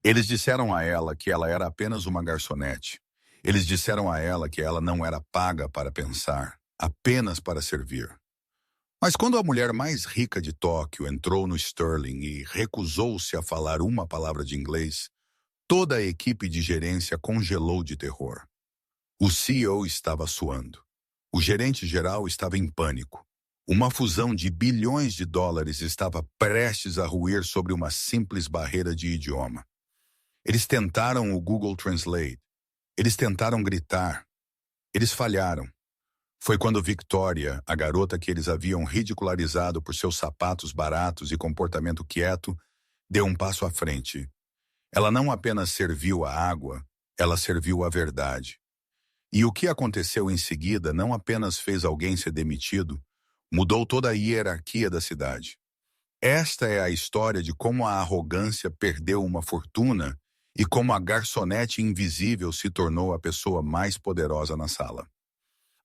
Eles disseram a ela que ela era apenas uma garçonete. Eles disseram a ela que ela não era paga para pensar, apenas para servir. Mas quando a mulher mais rica de Tóquio entrou no Sterling e recusou-se a falar uma palavra de inglês, toda a equipe de gerência congelou de terror. O CEO estava suando. O gerente geral estava em pânico. Uma fusão de bilhões de dólares estava prestes a ruir sobre uma simples barreira de idioma. Eles tentaram o Google Translate. Eles tentaram gritar. Eles falharam. Foi quando Victoria, a garota que eles haviam ridicularizado por seus sapatos baratos e comportamento quieto, deu um passo à frente. Ela não apenas serviu a água, ela serviu a verdade. E o que aconteceu em seguida não apenas fez alguém ser demitido, mudou toda a hierarquia da cidade. Esta é a história de como a arrogância perdeu uma fortuna e como a garçonete invisível se tornou a pessoa mais poderosa na sala.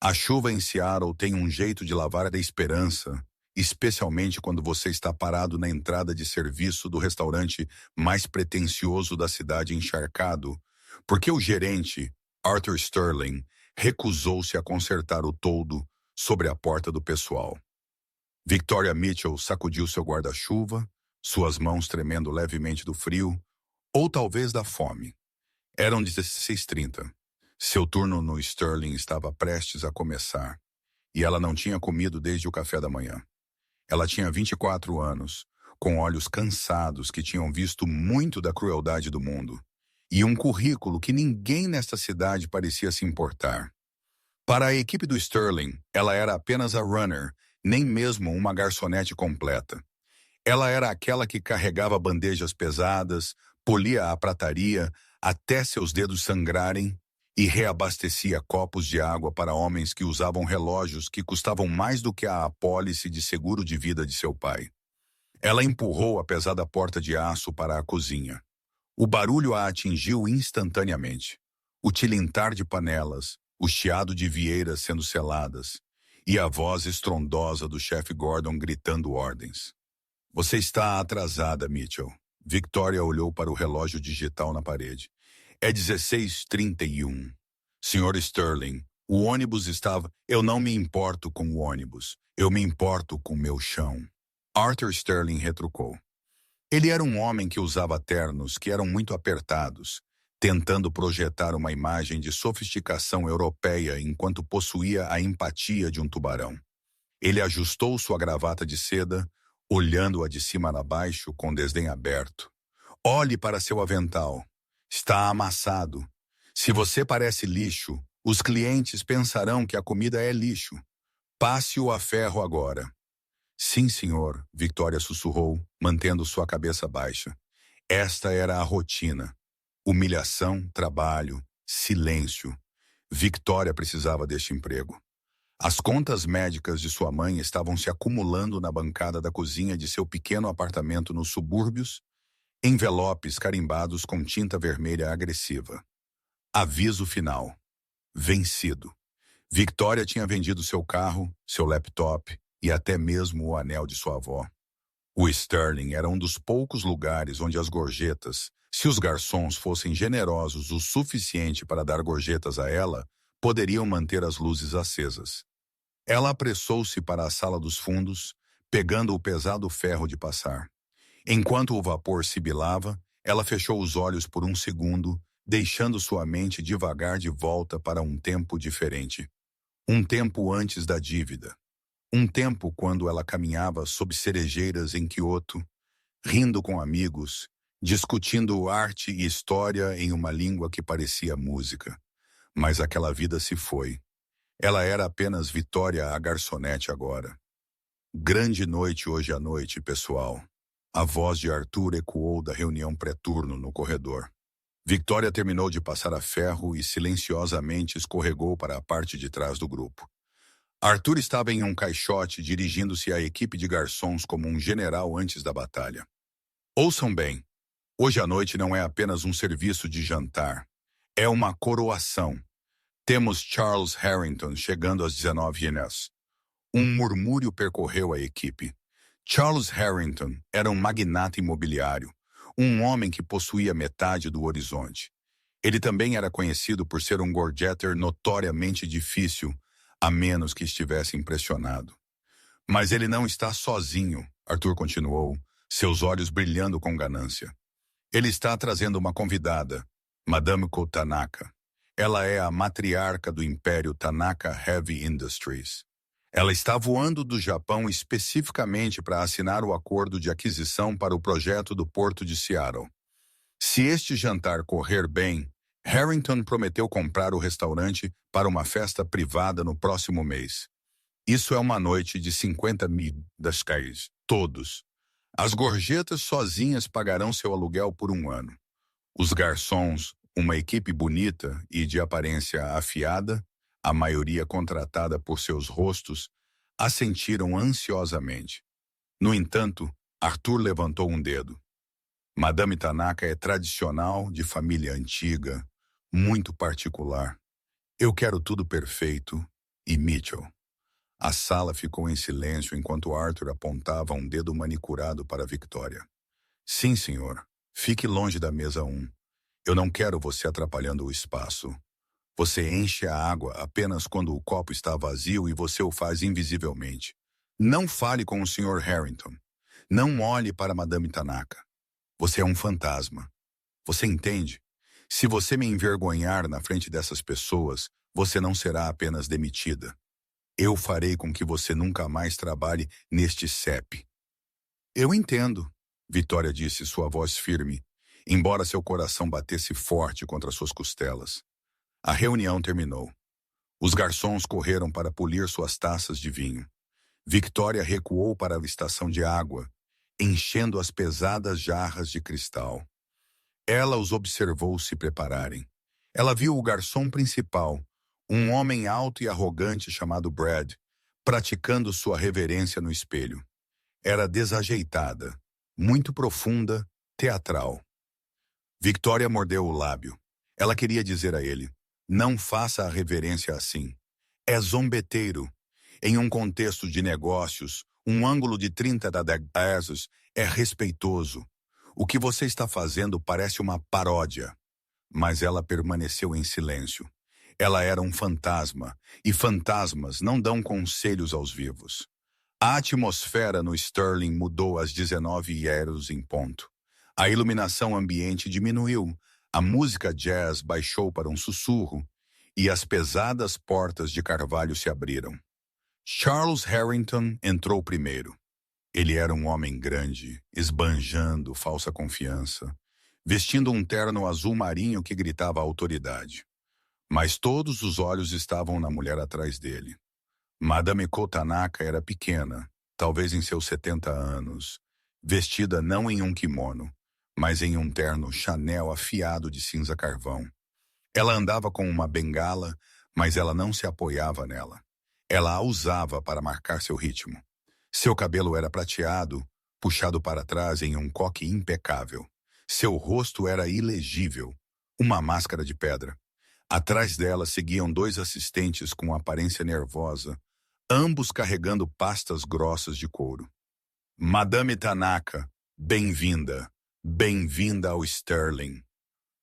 A chuva em Seattle tem um jeito de lavar a esperança, especialmente quando você está parado na entrada de serviço do restaurante mais pretensioso da cidade encharcado, porque o gerente, Arthur Sterling, recusou-se a consertar o toldo sobre a porta do pessoal. Victoria Mitchell sacudiu seu guarda-chuva, suas mãos tremendo levemente do frio, ou talvez da fome. Eram 16h30. Seu turno no Sterling estava prestes a começar, e ela não tinha comido desde o café da manhã. Ela tinha 24 anos, com olhos cansados que tinham visto muito da crueldade do mundo, e um currículo que ninguém nesta cidade parecia se importar. Para a equipe do Sterling, ela era apenas a runner, nem mesmo uma garçonete completa. Ela era aquela que carregava bandejas pesadas, polia a prataria até seus dedos sangrarem e reabastecia copos de água para homens que usavam relógios que custavam mais do que a apólice de seguro de vida de seu pai. Ela empurrou a pesada porta de aço para a cozinha. O barulho a atingiu instantaneamente. O tilintar de panelas, o chiado de vieiras sendo seladas e a voz estrondosa do chefe Gordon gritando ordens. Você está atrasada, Mitchell. Victoria olhou para o relógio digital na parede. É 16h31. Senhor Sterling, o ônibus estava... Eu não me importo com o ônibus. Eu me importo com meu chão. Arthur Sterling retrucou. Ele era um homem que usava ternos que eram muito apertados, tentando projetar uma imagem de sofisticação europeia enquanto possuía a empatia de um tubarão. Ele ajustou sua gravata de seda, olhando-a de cima a baixo com desdém aberto. Olhe para seu avental. Está amassado. Se você parece lixo, os clientes pensarão que a comida é lixo. Passe-o a ferro agora. Sim, senhor, Victoria sussurrou, mantendo sua cabeça baixa. Esta era a rotina. Humilhação, trabalho, silêncio. Victoria precisava deste emprego. As contas médicas de sua mãe estavam se acumulando na bancada da cozinha de seu pequeno apartamento nos subúrbios, envelopes carimbados com tinta vermelha agressiva. Aviso final. Vencido. Victoria tinha vendido seu carro, seu laptop e até mesmo o anel de sua avó. O Sterling era um dos poucos lugares onde as gorjetas, se os garçons fossem generosos o suficiente para dar gorjetas a ela, poderiam manter as luzes acesas. Ela apressou-se para a sala dos fundos, pegando o pesado ferro de passar. Enquanto o vapor sibilava, ela fechou os olhos por um segundo, deixando sua mente devagar de volta para um tempo diferente. Um tempo antes da dívida. Um tempo quando ela caminhava sob cerejeiras em Kyoto, rindo com amigos, discutindo arte e história em uma língua que parecia música. Mas aquela vida se foi. Ela era apenas Victoria a garçonete agora. Grande noite hoje à noite, pessoal. A voz de Arthur ecoou da reunião pré-turno no corredor. Victoria terminou de passar a ferro e silenciosamente escorregou para a parte de trás do grupo. Arthur estava em um caixote dirigindo-se à equipe de garçons como um general antes da batalha. Ouçam bem, hoje à noite não é apenas um serviço de jantar. É uma coroação. Temos Charles Harrington chegando às 19h. Um murmúrio percorreu a equipe. Charles Harrington era um magnata imobiliário, um homem que possuía metade do horizonte. Ele também era conhecido por ser um gorjeter notoriamente difícil, a menos que estivesse impressionado. Mas ele não está sozinho, Arthur continuou, seus olhos brilhando com ganância. Ele está trazendo uma convidada, Madame Ko Tanaka. Ela é a matriarca do Império Tanaka Heavy Industries. Ela está voando do Japão especificamente para assinar o acordo de aquisição para o projeto do Porto de Seattle. Se este jantar correr bem, Harrington prometeu comprar o restaurante para uma festa privada no próximo mês. Isso é uma noite de 50 mil das caís, todos. As gorjetas sozinhas pagarão seu aluguel por 1 ano. Os garçons, uma equipe bonita e de aparência afiada, a maioria contratada por seus rostos, assentiram ansiosamente. No entanto, Arthur levantou um dedo. Madame Tanaka é tradicional, de família antiga, muito particular. Eu quero tudo perfeito. E Mitchell. A sala ficou em silêncio enquanto Arthur apontava um dedo manicurado para Victoria. Sim, senhor. Fique longe da mesa 1. Eu não quero você atrapalhando o espaço. Você enche a água apenas quando o copo está vazio e você o faz invisivelmente. Não fale com o Sr. Harrington. Não olhe para Madame Tanaka. Você é um fantasma. Você entende? Se você me envergonhar na frente dessas pessoas, você não será apenas demitida. Eu farei com que você nunca mais trabalhe neste CEP. Eu entendo, Vitória disse, sua voz firme, embora seu coração batesse forte contra suas costelas. A reunião terminou. Os garçons correram para polir suas taças de vinho. Victoria recuou para a estação de água, enchendo as pesadas jarras de cristal. Ela os observou se prepararem. Ela viu o garçom principal, um homem alto e arrogante chamado Brad, praticando sua reverência no espelho. Era desajeitada, muito profunda, teatral. Victoria mordeu o lábio. Ela queria dizer a ele, não faça a reverência assim. É zombeteiro. Em um contexto de negócios, um ângulo de 30 degrees é respeitoso. O que você está fazendo parece uma paródia. Mas ela permaneceu em silêncio. Ela era um fantasma, e fantasmas não dão conselhos aos vivos. A atmosfera no Sterling mudou às 19h em ponto. A iluminação ambiente diminuiu, a música jazz baixou para um sussurro, e as pesadas portas de carvalho se abriram. Charles Harrington entrou primeiro. Ele era um homem grande, esbanjando falsa confiança, vestindo um terno azul marinho que gritava autoridade. Mas todos os olhos estavam na mulher atrás dele. Madame Ko Tanaka era pequena, talvez em seus 70 anos, vestida não em um kimono, mas em um terno Chanel afiado de cinza carvão. Ela andava com uma bengala, mas ela não se apoiava nela. Ela a usava para marcar seu ritmo. Seu cabelo era prateado, puxado para trás em um coque impecável. Seu rosto era ilegível, uma máscara de pedra. Atrás dela seguiam 2 assistentes com aparência nervosa, ambos carregando pastas grossas de couro. Madame Tanaka, bem-vinda. Bem-vinda ao Sterling.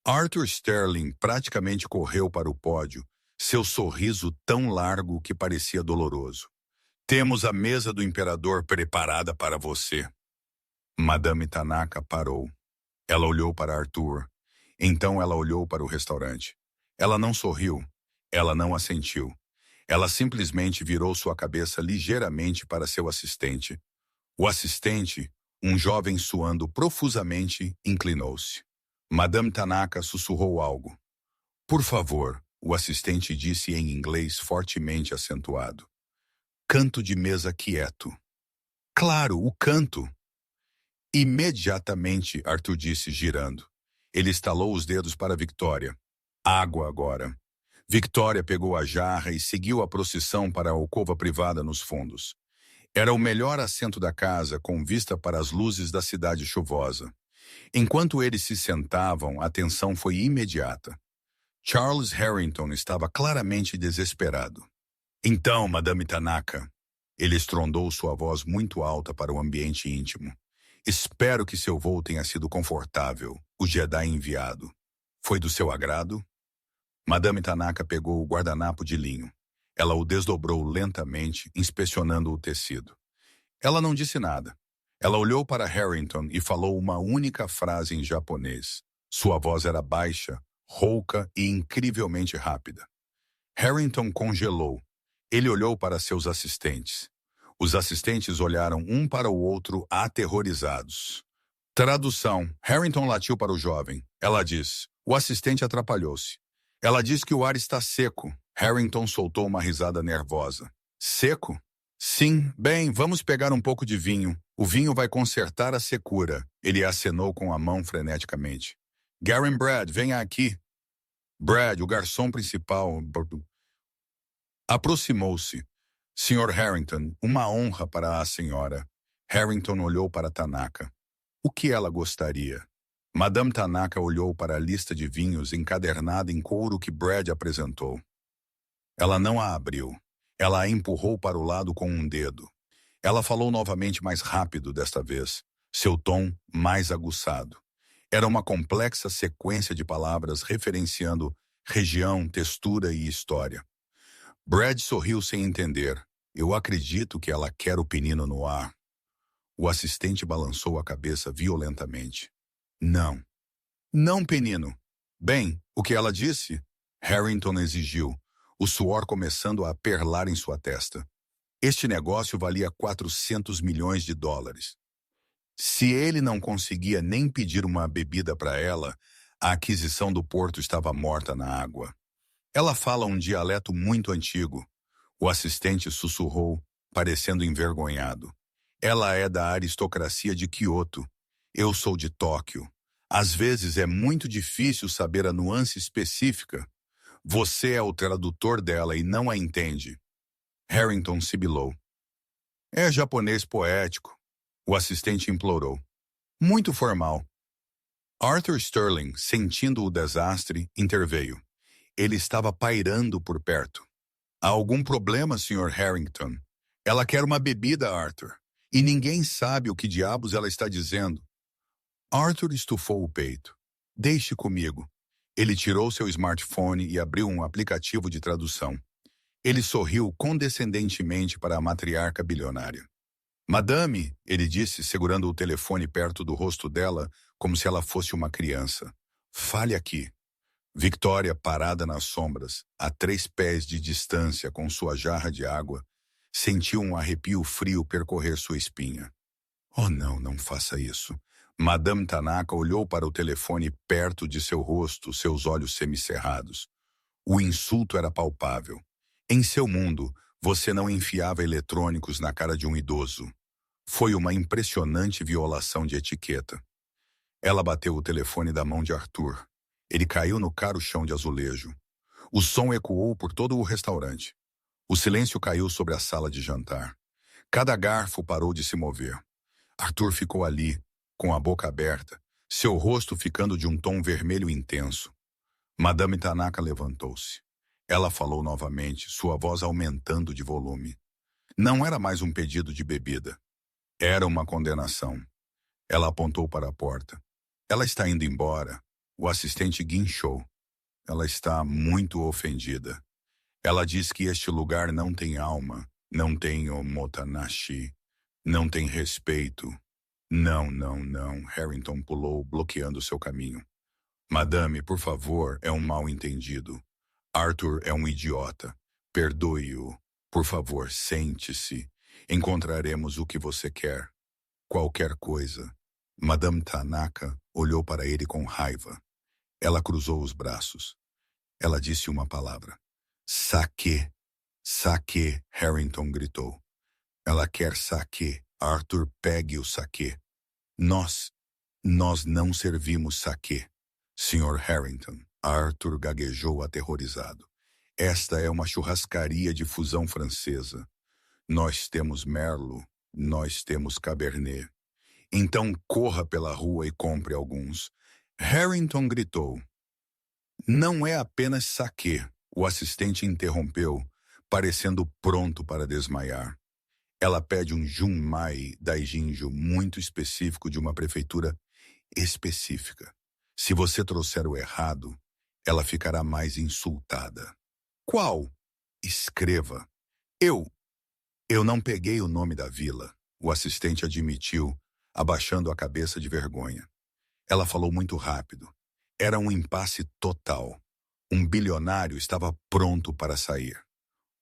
Arthur Sterling praticamente correu para o pódio, seu sorriso tão largo que parecia doloroso. Temos a mesa do imperador preparada para você. Madame Tanaka parou. Ela olhou para Arthur. Então ela olhou para o restaurante. Ela não sorriu. Ela não assentiu. Ela simplesmente virou sua cabeça ligeiramente para seu assistente. O assistente, um jovem suando profusamente, inclinou-se. Madame Tanaka sussurrou algo. Por favor, o assistente disse em inglês fortemente acentuado. Canto de mesa quieto. Claro, o canto. Imediatamente, Arthur disse, girando. Ele estalou os dedos para Victoria. Água agora. Victoria pegou a jarra e seguiu a procissão para a alcova privada nos fundos. Era o melhor assento da casa, com vista para as luzes da cidade chuvosa. Enquanto eles se sentavam, a tensão foi imediata. Charles Harrington estava claramente desesperado. Então, Madame Tanaka, ele estrondou sua voz muito alta para o ambiente íntimo. Espero que seu voo tenha sido confortável. O Jedi enviado. Foi do seu agrado? Madame Tanaka pegou o guardanapo de linho. Ela o desdobrou lentamente, inspecionando o tecido. Ela não disse nada. Ela olhou para Harrington e falou uma única frase em japonês. Sua voz era baixa, rouca e incrivelmente rápida. Harrington congelou. Ele olhou para seus assistentes. Os assistentes olharam um para o outro aterrorizados. Tradução. Harrington latiu para o jovem. Ela disse. O assistente atrapalhou-se. Ela diz que o ar está seco. Harrington soltou uma risada nervosa. Seco? Sim, bem, vamos pegar um pouco de vinho. O vinho vai consertar a secura. Ele acenou com a mão freneticamente. Garen Brad, venha aqui. Brad, o garçom principal, aproximou-se. Sr. Harrington, uma honra para a senhora. Harrington olhou para Tanaka. O que ela gostaria? Madame Tanaka olhou para a lista de vinhos encadernada em couro que Brad apresentou. Ela não a abriu. Ela a empurrou para o lado com um dedo. Ela falou novamente mais rápido desta vez, seu tom mais aguçado. Era uma complexa sequência de palavras referenciando região, textura e história. Brad sorriu sem entender. Eu acredito que ela quer o penino no ar. O assistente balançou a cabeça violentamente. Não. Não, penino. Bem, o que ela disse? Harrington exigiu, o suor começando a perlar em sua testa. Este negócio valia 400 milhões de dólares. Se ele não conseguia nem pedir uma bebida para ela, a aquisição do porto estava morta na água. Ela fala um dialeto muito antigo. O assistente sussurrou, parecendo envergonhado. Ela é da aristocracia de Kyoto. Eu sou de Tóquio. Às vezes é muito difícil saber a nuance específica. Você é o tradutor dela e não a entende. Harrington sibilou. É japonês poético. O assistente implorou. Muito formal. Arthur Sterling, sentindo o desastre, interveio. Ele estava pairando por perto. Há algum problema, Sr. Harrington? Ela quer uma bebida, Arthur. E ninguém sabe o que diabos ela está dizendo. Arthur estufou o peito. Deixe comigo. Ele tirou seu smartphone e abriu um aplicativo de tradução. Ele sorriu condescendentemente para a matriarca bilionária. Madame, ele disse, segurando o telefone perto do rosto dela, como se ela fosse uma criança. Fale aqui. Victoria, parada nas sombras, a 3 pés de distância com sua jarra de água, sentiu um arrepio frio percorrer sua espinha. Oh não, não faça isso. Madame Tanaka olhou para o telefone perto de seu rosto, seus olhos semicerrados. O insulto era palpável. Em seu mundo, você não enfiava eletrônicos na cara de um idoso. Foi uma impressionante violação de etiqueta. Ela bateu o telefone da mão de Arthur. Ele caiu no caro chão de azulejo. O som ecoou por todo o restaurante. O silêncio caiu sobre a sala de jantar. Cada garfo parou de se mover. Arthur ficou ali, com a boca aberta, seu rosto ficando de um tom vermelho intenso. Madame Tanaka levantou-se. Ela falou novamente, sua voz aumentando de volume. Não era mais um pedido de bebida. Era uma condenação. Ela apontou para a porta. Ela está indo embora. O assistente guinchou. Ela está muito ofendida. Ela diz que este lugar não tem alma, não tem omotanashi, não tem respeito. Não, não, não. Harrington pulou, bloqueando seu caminho. Madame, por favor, é um mal-entendido. Arthur é um idiota. Perdoe-o. Por favor, sente-se. Encontraremos o que você quer. Qualquer coisa. Madame Tanaka olhou para ele com raiva. Ela cruzou os braços. Ela disse uma palavra. Saque. Saque, Harrington gritou. Ela quer saque. Arthur, pegue o saque. Nós não servimos saque. Sr. Harrington, Arthur gaguejou aterrorizado. Esta é uma churrascaria de fusão francesa. Nós temos Merlot, nós temos Cabernet. Então corra pela rua e compre alguns. Harrington gritou. Não é apenas saquê, o assistente interrompeu, parecendo pronto para desmaiar. Ela pede um Junmai Daijinjo muito específico de uma prefeitura específica. Se você trouxer o errado, ela ficará mais insultada. Qual? Escreva. Eu. Eu não peguei o nome da vila, o assistente admitiu, abaixando a cabeça de vergonha. Ela falou muito rápido. Era um impasse total. Um bilionário estava pronto para sair.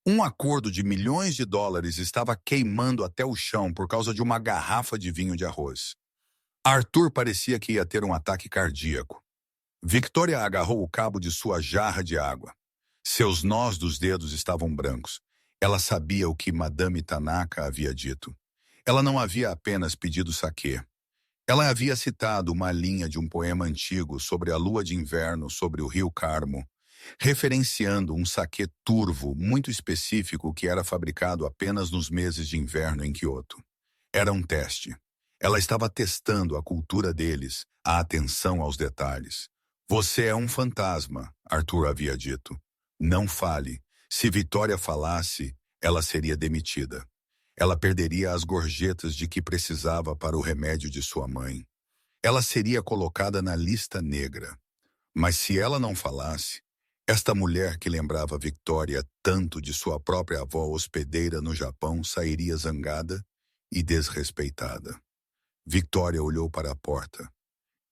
Um acordo de milhões de dólares estava queimando até o chão por causa de uma garrafa de vinho de arroz. Arthur parecia que ia ter um ataque cardíaco. Victoria agarrou o cabo de sua jarra de água. Seus nós dos dedos estavam brancos. Ela sabia o que Madame Tanaka havia dito. Ela não havia apenas pedido saquê. Ela havia citado uma linha de um poema antigo sobre a lua de inverno sobre o rio Carmo, referenciando um saquê turvo muito específico que era fabricado apenas nos meses de inverno em Kyoto. Era um teste. Ela estava testando a cultura deles, a atenção aos detalhes. Você é um fantasma, Arthur havia dito. Não fale. Se Victoria falasse, ela seria demitida. Ela perderia as gorjetas de que precisava para o remédio de sua mãe. Ela seria colocada na lista negra. Mas se ela não falasse, esta mulher que lembrava Victoria tanto de sua própria avó hospedeira no Japão sairia zangada e desrespeitada. Victoria olhou para a porta.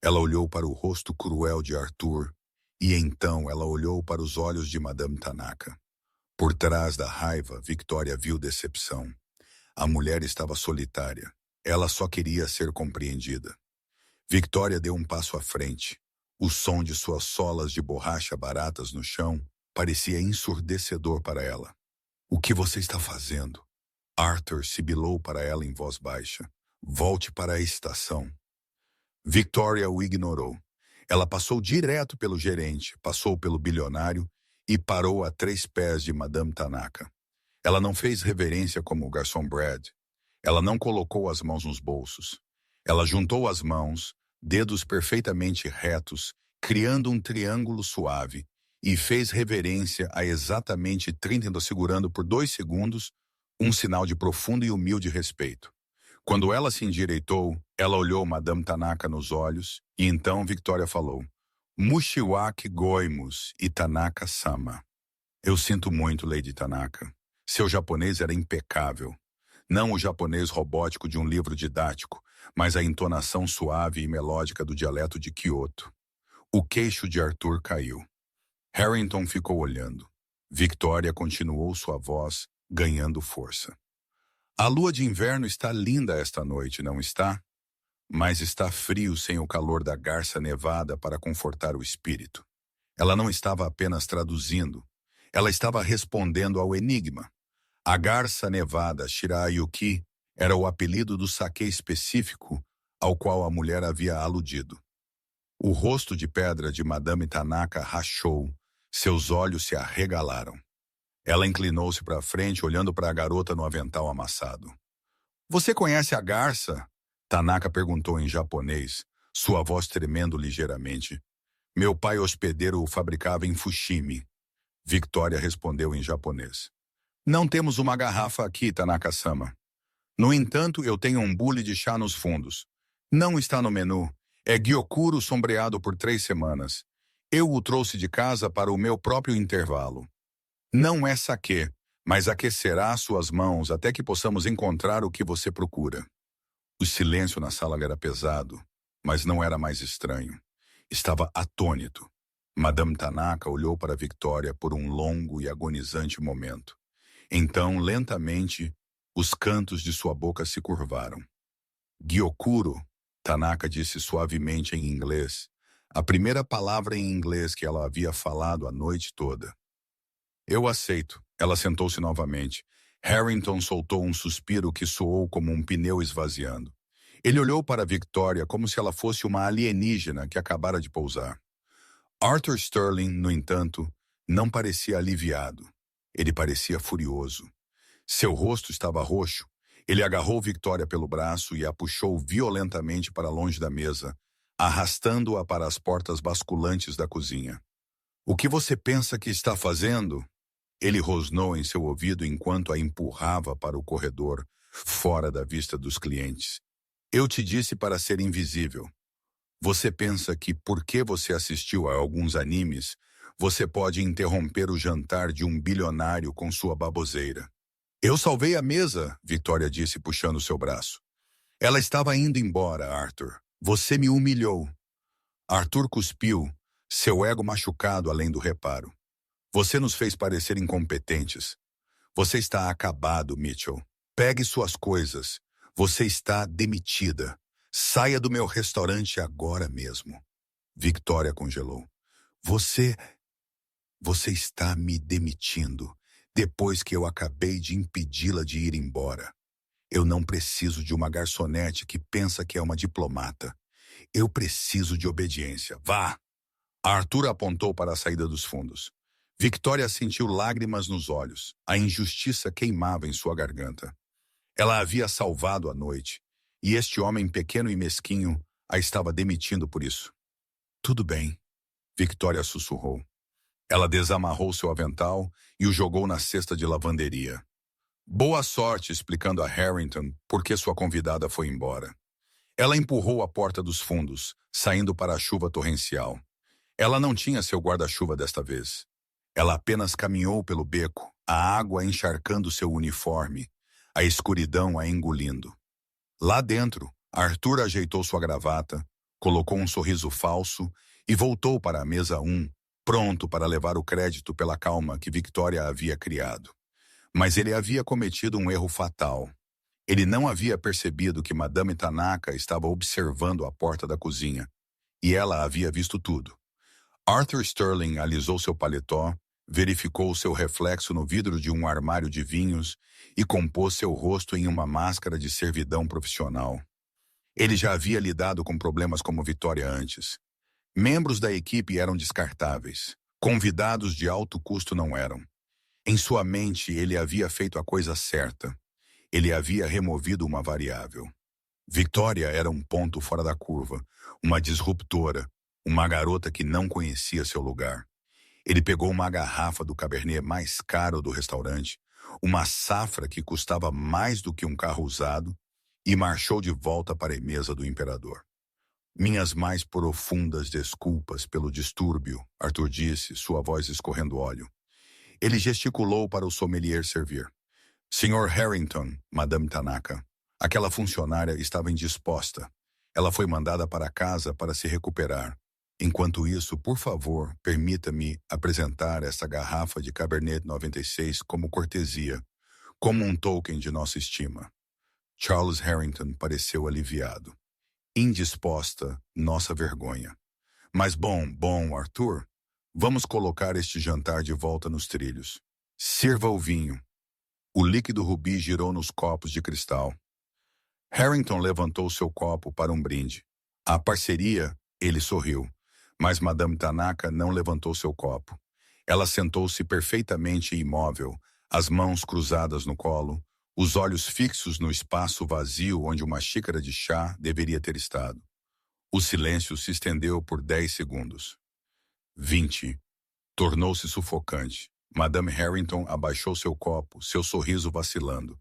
Ela olhou para o rosto cruel de Arthur e então ela olhou para os olhos de Madame Tanaka. Por trás da raiva, Victoria viu decepção. A mulher estava solitária. Ela só queria ser compreendida. Victoria deu um passo à frente. O som de suas solas de borracha baratas no chão parecia ensurdecedor para ela. O que você está fazendo? Arthur sibilou para ela em voz baixa. Volte para a estação. Victoria o ignorou. Ela passou direto pelo gerente, passou pelo bilionário e parou a 3 pés de Madame Tanaka. Ela não fez reverência como o garçom Brad. Ela não colocou as mãos nos bolsos. Ela juntou as mãos, dedos perfeitamente retos, criando um triângulo suave, e fez reverência a exatamente 30, segurando por 2 segundos, um sinal de profundo e humilde respeito. Quando ela se endireitou, ela olhou Madame Tanaka nos olhos, e então Victoria falou, Mushiwaki goimus e Tanaka-sama. Eu sinto muito, Lady Tanaka. Seu japonês era impecável. Não o japonês robótico de um livro didático, mas a entonação suave e melódica do dialeto de Kyoto. O queixo de Arthur caiu. Harrington ficou olhando. Victoria continuou sua voz, ganhando força. A lua de inverno está linda esta noite, não está? Mas está frio sem o calor da garça nevada para confortar o espírito. Ela não estava apenas traduzindo. Ela estava respondendo ao enigma. A garça nevada Shirayuki era o apelido do saquê específico ao qual a mulher havia aludido. O rosto de pedra de Madame Tanaka rachou, seus olhos se arregalaram. Ela inclinou-se para frente, olhando para a garota no avental amassado. Você conhece a garça? Tanaka perguntou em japonês, sua voz tremendo ligeiramente. Meu pai hospedeiro o fabricava em Fushimi. Victoria respondeu em japonês. Não temos uma garrafa aqui, Tanaka-sama. No entanto, eu tenho um bule de chá nos fundos. Não está no menu. É gyokuro sombreado por 3 semanas. Eu o trouxe de casa para o meu próprio intervalo. Não é saquê, mas aquecerá suas mãos até que possamos encontrar o que você procura. O silêncio na sala era pesado, mas não era mais estranho. Estava atônito. Madame Tanaka olhou para Victoria por um longo e agonizante momento. Então, lentamente, os cantos de sua boca se curvaram. Gyokuro, Tanaka disse suavemente em inglês, a primeira palavra em inglês que ela havia falado a noite toda. Eu aceito. Ela sentou-se novamente. Harrington soltou um suspiro que soou como um pneu esvaziando. Ele olhou para Victoria como se ela fosse uma alienígena que acabara de pousar. Arthur Sterling, no entanto, não parecia aliviado. Ele parecia furioso. Seu rosto estava roxo. Ele agarrou Victoria pelo braço e a puxou violentamente para longe da mesa, arrastando-a para as portas basculantes da cozinha. O que você pensa que está fazendo? Ele rosnou em seu ouvido enquanto a empurrava para o corredor, fora da vista dos clientes. Eu te disse para ser invisível. Você pensa que porque você assistiu a alguns animes, você pode interromper o jantar de um bilionário com sua baboseira. Eu salvei a mesa, Victoria disse puxando seu braço. Ela estava indo embora, Arthur. Você me humilhou. Arthur cuspiu, seu ego machucado além do reparo. Você nos fez parecer incompetentes. Você está acabado, Mitchell. Pegue suas coisas. Você está demitida. Saia do meu restaurante agora mesmo. Victoria congelou. Você está me demitindo depois que eu acabei de impedi-la de ir embora. Eu não preciso de uma garçonete que pensa que é uma diplomata. Eu preciso de obediência. Vá! Arthur apontou para a saída dos fundos. Victoria sentiu lágrimas nos olhos. A injustiça queimava em sua garganta. Ela havia salvado a noite, e este homem pequeno e mesquinho a estava demitindo por isso. Tudo bem, Victoria sussurrou. Ela desamarrou seu avental e o jogou na cesta de lavanderia. Boa sorte explicando a Harrington por que sua convidada foi embora. Ela empurrou a porta dos fundos, saindo para a chuva torrencial. Ela não tinha seu guarda-chuva desta vez. Ela apenas caminhou pelo beco, a água encharcando seu uniforme, a escuridão a engolindo. Lá dentro, Arthur ajeitou sua gravata, colocou um sorriso falso e voltou para a mesa 1, pronto para levar o crédito pela calma que Victoria havia criado. Mas ele havia cometido um erro fatal. Ele não havia percebido que Madame Tanaka estava observando a porta da cozinha, e ela havia visto tudo. Arthur Sterling alisou seu paletó, verificou seu reflexo no vidro de um armário de vinhos e compôs seu rosto em uma máscara de servidão profissional. Ele já havia lidado com problemas como Victoria antes. Membros da equipe eram descartáveis. Convidados de alto custo não eram. Em sua mente, ele havia feito a coisa certa. Ele havia removido uma variável. Victoria era um ponto fora da curva, uma disruptora, uma garota que não conhecia seu lugar. Ele pegou uma garrafa do Cabernet mais caro do restaurante, uma safra que custava mais do que um carro usado, e marchou de volta para a mesa do imperador. Minhas mais profundas desculpas pelo distúrbio, Arthur disse, sua voz escorrendo óleo. Ele gesticulou para o sommelier servir. Sr. Harrington, Madame Tanaka. Aquela funcionária estava indisposta. Ela foi mandada para casa para se recuperar. Enquanto isso, por favor, permita-me apresentar esta garrafa de Cabernet 96 como cortesia, como um token de nossa estima. Charles Harrington pareceu aliviado. Indisposta, nossa vergonha. Mas bom, Arthur, vamos colocar este jantar de volta nos trilhos. Sirva o vinho. O líquido rubi girou nos copos de cristal. Harrington levantou seu copo para um brinde. A parceria, ele sorriu. Mas Madame Tanaka não levantou seu copo. Ela sentou-se perfeitamente imóvel, as mãos cruzadas no colo, os olhos fixos no espaço vazio onde uma xícara de chá deveria ter estado. O silêncio se estendeu por 10 segundos. 20. Tornou-se sufocante. Madame Harrington abaixou seu copo, seu sorriso vacilando.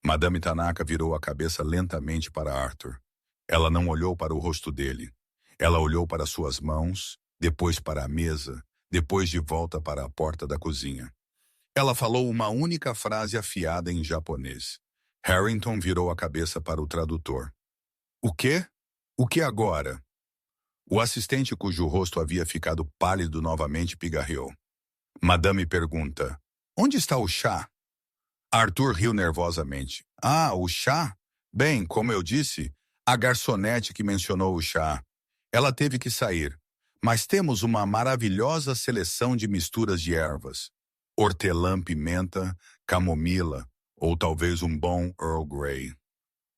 Madame Tanaka virou a cabeça lentamente para Arthur. Ela não olhou para o rosto dele. Ela olhou para suas mãos, depois para a mesa, depois de volta para a porta da cozinha. Ela falou uma única frase afiada em japonês. Harrington virou a cabeça para o tradutor. O quê? O que agora? O assistente cujo rosto havia ficado pálido novamente pigarreou. Madame pergunta, onde está o chá? Arthur riu nervosamente. Ah, o chá? Bem, como eu disse, a garçonete que mencionou o chá. Ela teve que sair, mas temos uma maravilhosa seleção de misturas de ervas. Hortelã-pimenta, camomila, ou talvez um bom Earl Grey.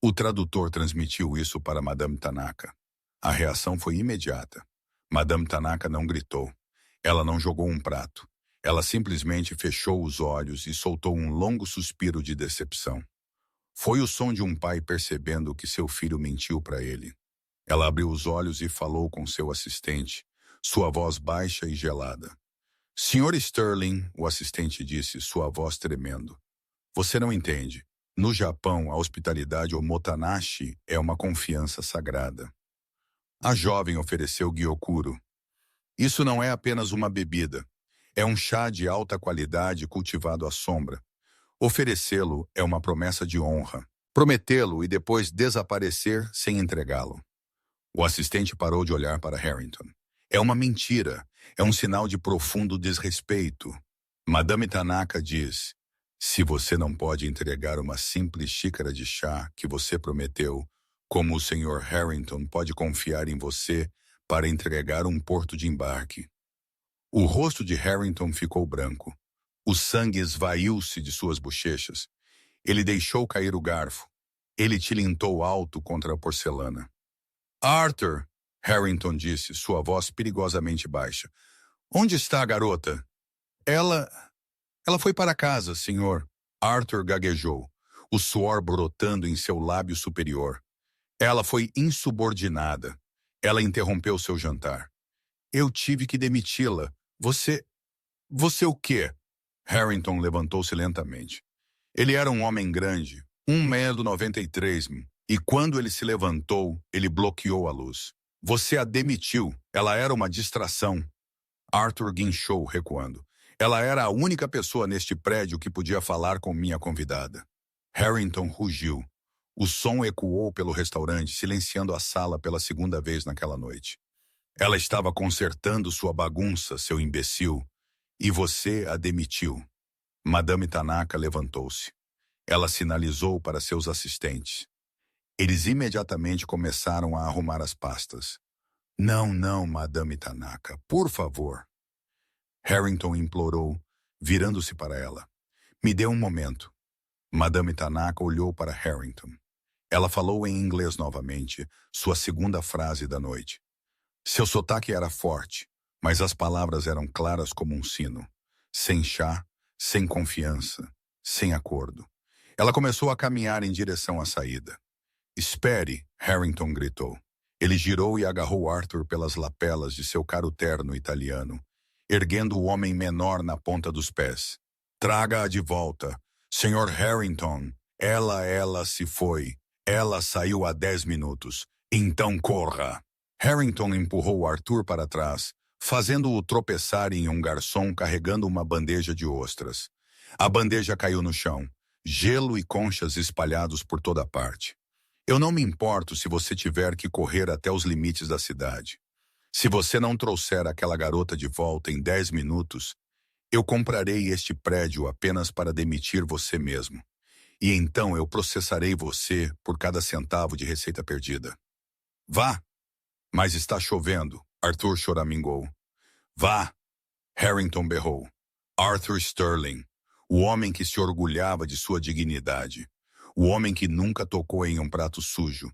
O tradutor transmitiu isso para Madame Tanaka. A reação foi imediata. Madame Tanaka não gritou. Ela não jogou um prato. Ela simplesmente fechou os olhos e soltou um longo suspiro de decepção. Foi o som de um pai percebendo que seu filho mentiu para ele. Ela abriu os olhos e falou com seu assistente, sua voz baixa e gelada. Sr. Sterling, o assistente disse, sua voz tremendo. Você não entende. No Japão, a hospitalidade omotanashi é uma confiança sagrada. A jovem ofereceu gyokuro. Isso não é apenas uma bebida. É um chá de alta qualidade cultivado à sombra. Oferecê-lo é uma promessa de honra. Prometê-lo e depois desaparecer sem entregá-lo. O assistente parou de olhar para Harrington. É uma mentira. É um sinal de profundo desrespeito. Madame Tanaka diz: se você não pode entregar uma simples xícara de chá que você prometeu, como o Sr. Harrington pode confiar em você para entregar um porto de embarque? O rosto de Harrington ficou branco. O sangue esvaiu-se de suas bochechas. Ele deixou cair o garfo. Ele tilintou alto contra a porcelana. Arthur, Harrington disse, sua voz perigosamente baixa. Onde está a garota? Ela foi para casa, senhor. Arthur gaguejou, o suor brotando em seu lábio superior. Ela foi insubordinada. Ela interrompeu seu jantar. Eu tive que demiti-la. Você o quê? Harrington levantou-se lentamente. Ele era um homem grande, 1,93 m, e quando ele se levantou, ele bloqueou a luz. Você a demitiu. Ela era uma distração. Arthur guinchou, recuando. Ela era a única pessoa neste prédio que podia falar com minha convidada. Harrington rugiu. O som ecoou pelo restaurante, silenciando a sala pela segunda vez naquela noite. Ela estava consertando sua bagunça, seu imbecil, e você a demitiu. Madame Tanaka levantou-se. Ela sinalizou para seus assistentes. Eles imediatamente começaram a arrumar as pastas. Não, Madame Tanaka, por favor. Harrington implorou, virando-se para ela. Me dê um momento. Madame Tanaka olhou para Harrington. Ela falou em inglês novamente, sua segunda frase da noite. Seu sotaque era forte, mas as palavras eram claras como um sino. Sem chá, sem confiança, sem acordo. Ela começou a caminhar em direção à saída. Espere, Harrington gritou. Ele girou e agarrou Arthur pelas lapelas de seu caro terno italiano, erguendo o homem menor na ponta dos pés. Traga-a de volta. Sr. Harrington, ela se foi. Ela saiu há 10 minutos. Então corra. Harrington empurrou Arthur para trás, fazendo-o tropeçar em um garçom carregando uma bandeja de ostras. A bandeja caiu no chão, gelo e conchas espalhados por toda parte. Eu não me importo se você tiver que correr até os limites da cidade. Se você não trouxer aquela garota de volta em 10 minutos, eu comprarei este prédio apenas para demitir você mesmo. E então eu processarei você por cada centavo de receita perdida. Vá! Mas está chovendo, Arthur choramingou. Vá! Harrington berrou. Arthur Sterling, o homem que se orgulhava de sua dignidade, o homem que nunca tocou em um prato sujo,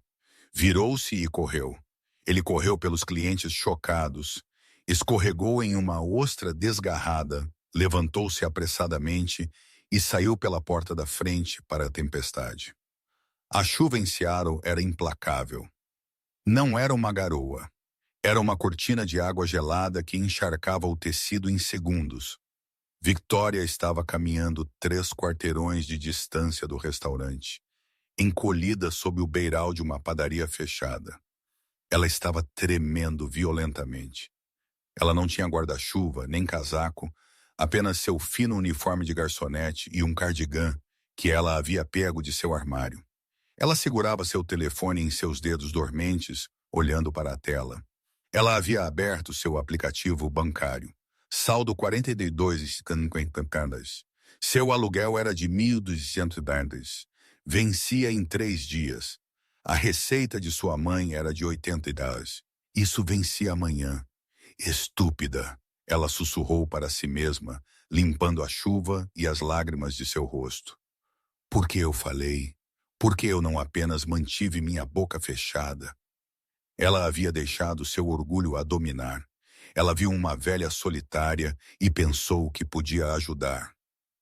virou-se e correu. Ele correu pelos clientes chocados, escorregou em uma ostra desgarrada, levantou-se apressadamente e saiu pela porta da frente para a tempestade. A chuva em Seattle era implacável. Não era uma garoa. Era uma cortina de água gelada que encharcava o tecido em segundos. Victoria estava caminhando 3 quarteirões de distância do restaurante, encolhida sob o beiral de uma padaria fechada. Ela estava tremendo violentamente. Ela não tinha guarda-chuva, nem casaco, apenas seu fino uniforme de garçonete e um cardigã que ela havia pego de seu armário. Ela segurava seu telefone em seus dedos dormentes, olhando para a tela. Ela havia aberto seu aplicativo bancário. Saldo 42,50. Seu aluguel era de 1.200 dólares. Vencia em 3 dias. A receita de sua mãe era de 80 dólares. Isso vencia amanhã. Estúpida, ela sussurrou para si mesma, limpando a chuva e as lágrimas de seu rosto. Por que eu falei? Por que eu não apenas mantive minha boca fechada? Ela havia deixado seu orgulho a dominar. Ela viu uma velha solitária e pensou que podia ajudar.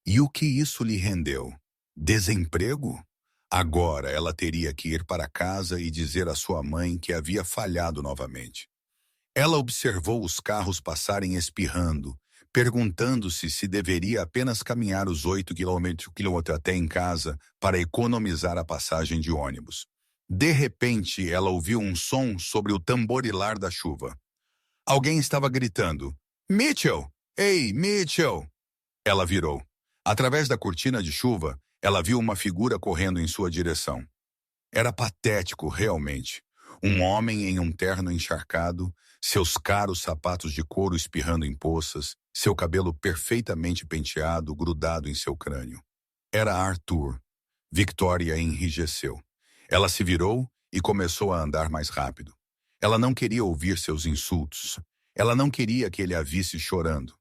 E o que isso lhe rendeu? Desemprego? Agora ela teria que ir para casa e dizer à sua mãe que havia falhado novamente. Ela observou os carros passarem espirrando, perguntando-se se deveria apenas caminhar os 8 quilômetros até em casa para economizar a passagem de ônibus. De repente, ela ouviu um som sobre o tamborilar da chuva. Alguém estava gritando: Mitchell! Ei, Mitchell! Ela virou. Através da cortina de chuva, ela viu uma figura correndo em sua direção. Era patético, realmente. Um homem em um terno encharcado, seus caros sapatos de couro espirrando em poças, seu cabelo perfeitamente penteado, grudado em seu crânio. Era Arthur. Victoria enrijeceu. Ela se virou e começou a andar mais rápido. Ela não queria ouvir seus insultos. Ela não queria que ele a visse chorando.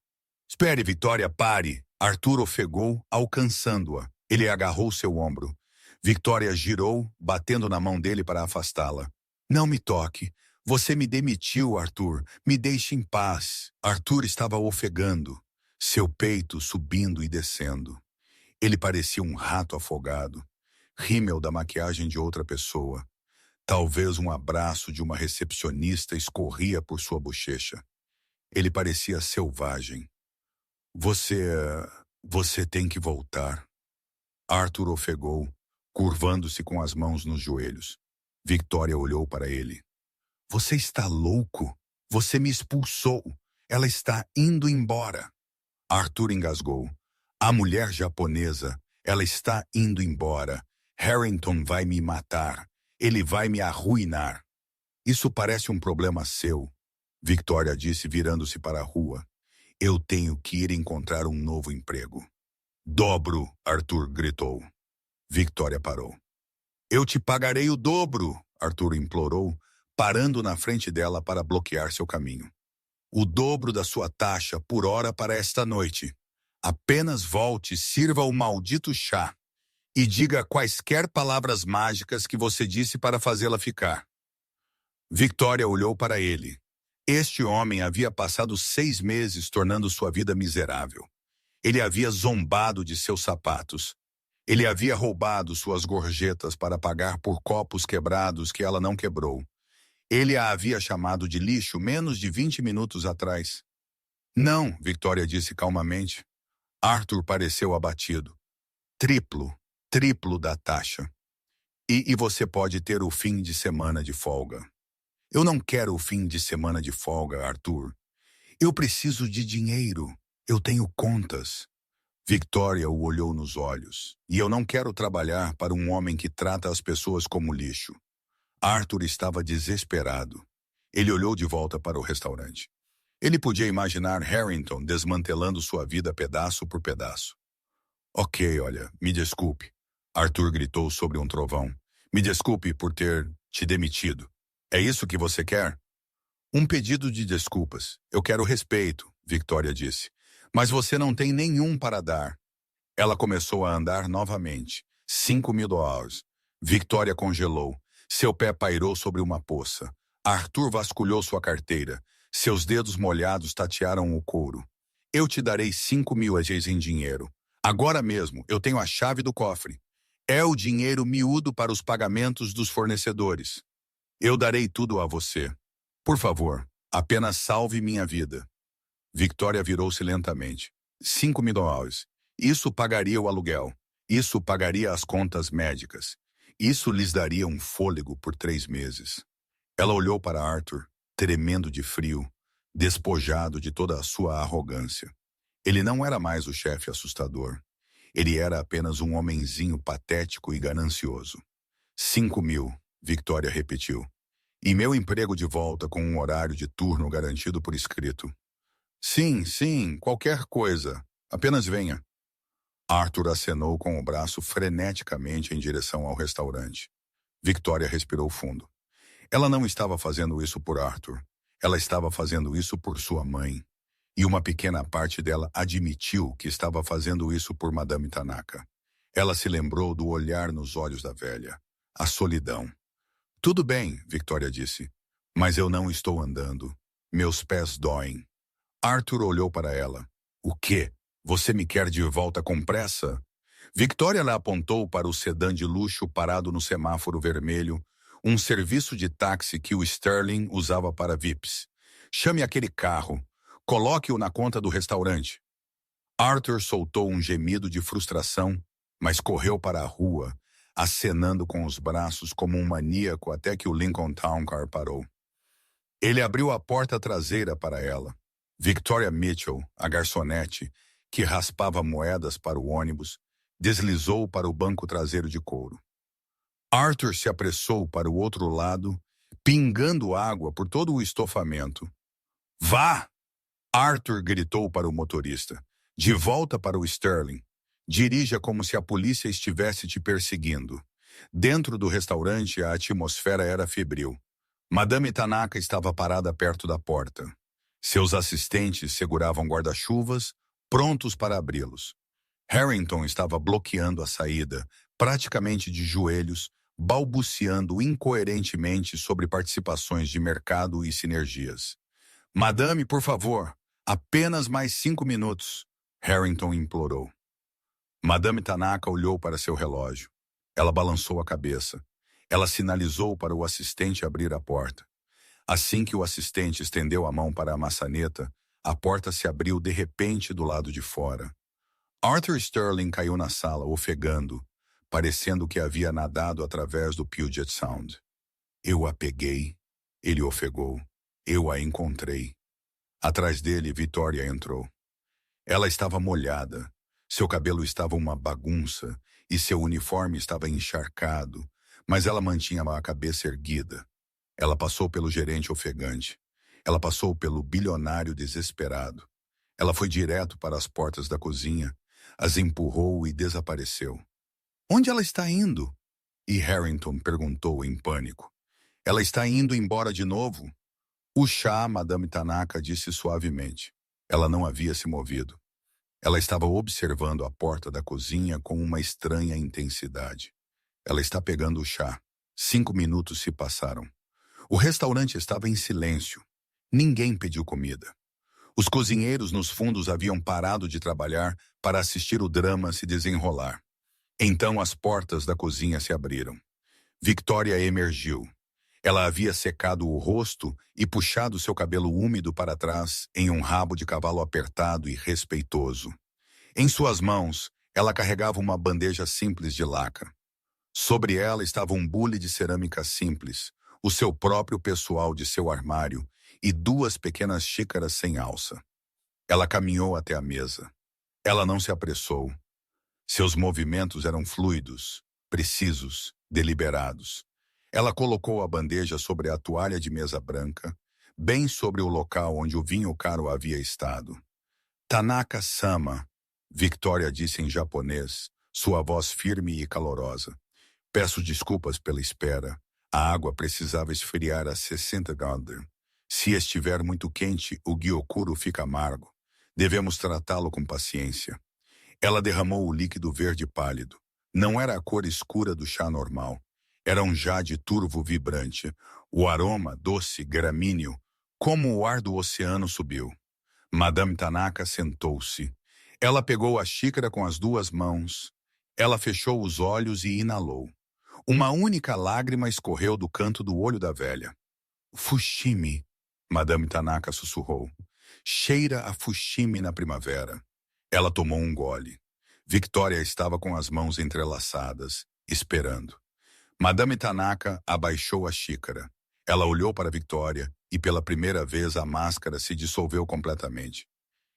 Espere, Victoria, pare! Arthur ofegou, alcançando-a. Ele agarrou seu ombro. Victoria girou, batendo na mão dele para afastá-la. Não me toque. Você me demitiu, Arthur. Me deixe em paz. Arthur estava ofegando, seu peito subindo e descendo. Ele parecia um rato afogado. Rímel da maquiagem de outra pessoa. Talvez um abraço de uma recepcionista escorria por sua bochecha. Ele parecia selvagem. Você tem que voltar. Arthur ofegou, curvando-se com as mãos nos joelhos. Victoria olhou para ele. Você está louco? Você me expulsou. Ela está indo embora. Arthur engasgou. A mulher japonesa, ela está indo embora. Harrington vai me matar. Ele vai me arruinar. Isso parece um problema seu, Victoria disse virando-se para a rua. Eu tenho que ir encontrar um novo emprego. Dobro, Arthur gritou. Victoria parou. Eu te pagarei o dobro, Arthur implorou, parando na frente dela para bloquear seu caminho. O dobro da sua taxa por hora para esta noite. Apenas volte, sirva o maldito chá e diga quaisquer palavras mágicas que você disse para fazê-la ficar. Victoria olhou para ele. Este homem havia passado 6 meses tornando sua vida miserável. Ele havia zombado de seus sapatos. Ele havia roubado suas gorjetas para pagar por copos quebrados que ela não quebrou. Ele a havia chamado de lixo menos de 20 minutos atrás. Não, Victoria disse calmamente. Arthur pareceu abatido. Triplo da taxa. E você pode ter o fim de semana de folga. Eu não quero o fim de semana de folga, Arthur. Eu preciso de dinheiro. Eu tenho contas. Victoria o olhou nos olhos. E eu não quero trabalhar para um homem que trata as pessoas como lixo. Arthur estava desesperado. Ele olhou de volta para o restaurante. Ele podia imaginar Harrington desmantelando sua vida pedaço por pedaço. Ok, olha, me desculpe. Arthur gritou sobre um trovão. Me desculpe por ter te demitido. É isso que você quer? Um pedido de desculpas. Eu quero respeito, Victoria disse. Mas você não tem nenhum para dar. Ela começou a andar novamente. $5.000. Victoria congelou. Seu pé pairou sobre uma poça. Arthur vasculhou sua carteira. Seus dedos molhados tatearam o couro. Eu te darei 5.000 AJs em dinheiro. Agora mesmo, eu tenho a chave do cofre. É o dinheiro miúdo para os pagamentos dos fornecedores. Eu darei tudo a você. Por favor, apenas salve minha vida. Victoria virou-se lentamente. $5.000. Isso pagaria o aluguel. Isso pagaria as contas médicas. Isso lhes daria um fôlego por 3 meses. Ela olhou para Arthur, tremendo de frio, despojado de toda a sua arrogância. Ele não era mais o chefe assustador. Ele era apenas um homenzinho patético e ganancioso. 5.000, Victoria repetiu. E meu emprego de volta com um horário de turno garantido por escrito. Sim, qualquer coisa. Apenas venha. Arthur acenou com o braço freneticamente em direção ao restaurante. Victoria respirou fundo. Ela não estava fazendo isso por Arthur. Ela estava fazendo isso por sua mãe. E uma pequena parte dela admitiu que estava fazendo isso por Madame Tanaka. Ela se lembrou do olhar nos olhos da velha. A solidão. Tudo bem, Victoria disse. Mas eu não estou andando. Meus pés doem. Arthur olhou para ela. O quê? Você me quer de volta com pressa? Victoria lhe apontou para o sedã de luxo parado no semáforo vermelho, um serviço de táxi que o Sterling usava para VIPs. Chame aquele carro. Coloque-o na conta do restaurante. Arthur soltou um gemido de frustração, mas correu para a rua, acenando com os braços como um maníaco até que o Lincoln Town Car parou. Ele abriu a porta traseira para ela. Victoria Mitchell, a garçonete, que raspava moedas para o ônibus, deslizou para o banco traseiro de couro. Arthur se apressou para o outro lado, pingando água por todo o estofamento. Vá! Arthur gritou para o motorista. De volta para o Sterling. Dirija como se a polícia estivesse te perseguindo. Dentro do restaurante, a atmosfera era febril. Madame Tanaka estava parada perto da porta. Seus assistentes seguravam guarda-chuvas, prontos para abri-los. Harrington estava bloqueando a saída, praticamente de joelhos, balbuciando incoerentemente sobre participações de mercado e sinergias. Madame, por favor, apenas mais 5 minutos, Harrington implorou. Madame Tanaka olhou para seu relógio. Ela balançou a cabeça. Ela sinalizou para o assistente abrir a porta. Assim que o assistente estendeu a mão para a maçaneta, a porta se abriu de repente do lado de fora. Arthur Sterling caiu na sala, ofegando, parecendo que havia nadado através do Puget Sound. Eu a peguei, ele ofegou. Eu a encontrei. Atrás dele, Victoria entrou. Ela estava molhada. Seu cabelo estava uma bagunça e seu uniforme estava encharcado, mas ela mantinha a cabeça erguida. Ela passou pelo gerente ofegante. Ela passou pelo bilionário desesperado. Ela foi direto para as portas da cozinha, as empurrou e desapareceu. Onde ela está indo? E Harrington perguntou em pânico. Ela está indo embora de novo? O chá, Madame Tanaka disse suavemente. Ela não havia se movido. Ela estava observando a porta da cozinha com uma estranha intensidade. Ela está pegando o chá. 5 minutos se passaram. O restaurante estava em silêncio. Ninguém pediu comida. Os cozinheiros nos fundos haviam parado de trabalhar para assistir o drama se desenrolar. Então as portas da cozinha se abriram. Victoria emergiu. Ela havia secado o rosto e puxado seu cabelo úmido para trás em um rabo de cavalo apertado e respeitoso. Em suas mãos, ela carregava uma bandeja simples de laca. Sobre ela estava um bule de cerâmica simples, o seu próprio pessoal de seu armário e 2 pequenas xícaras sem alça. Ela caminhou até a mesa. Ela não se apressou. Seus movimentos eram fluidos, precisos, deliberados. Ela colocou a bandeja sobre a toalha de mesa branca, bem sobre o local onde o vinho caro havia estado. Tanaka-sama, Victoria disse em japonês, sua voz firme e calorosa. Peço desculpas pela espera. A água precisava esfriar a 60 graus. Se estiver muito quente, o gyokuro fica amargo. Devemos tratá-lo com paciência. Ela derramou o líquido verde pálido. Não era a cor escura do chá normal. Era um jade turvo vibrante. O aroma, doce, gramíneo, como o ar do oceano subiu. Madame Tanaka sentou-se. Ela pegou a xícara com as 2 mãos. Ela fechou os olhos e inalou. Uma única lágrima escorreu do canto do olho da velha. Fushimi, Madame Tanaka sussurrou. Cheira a fushimi na primavera. Ela tomou um gole. Victoria estava com as mãos entrelaçadas, esperando. Madame Tanaka abaixou a xícara. Ela olhou para Victoria e pela primeira vez a máscara se dissolveu completamente.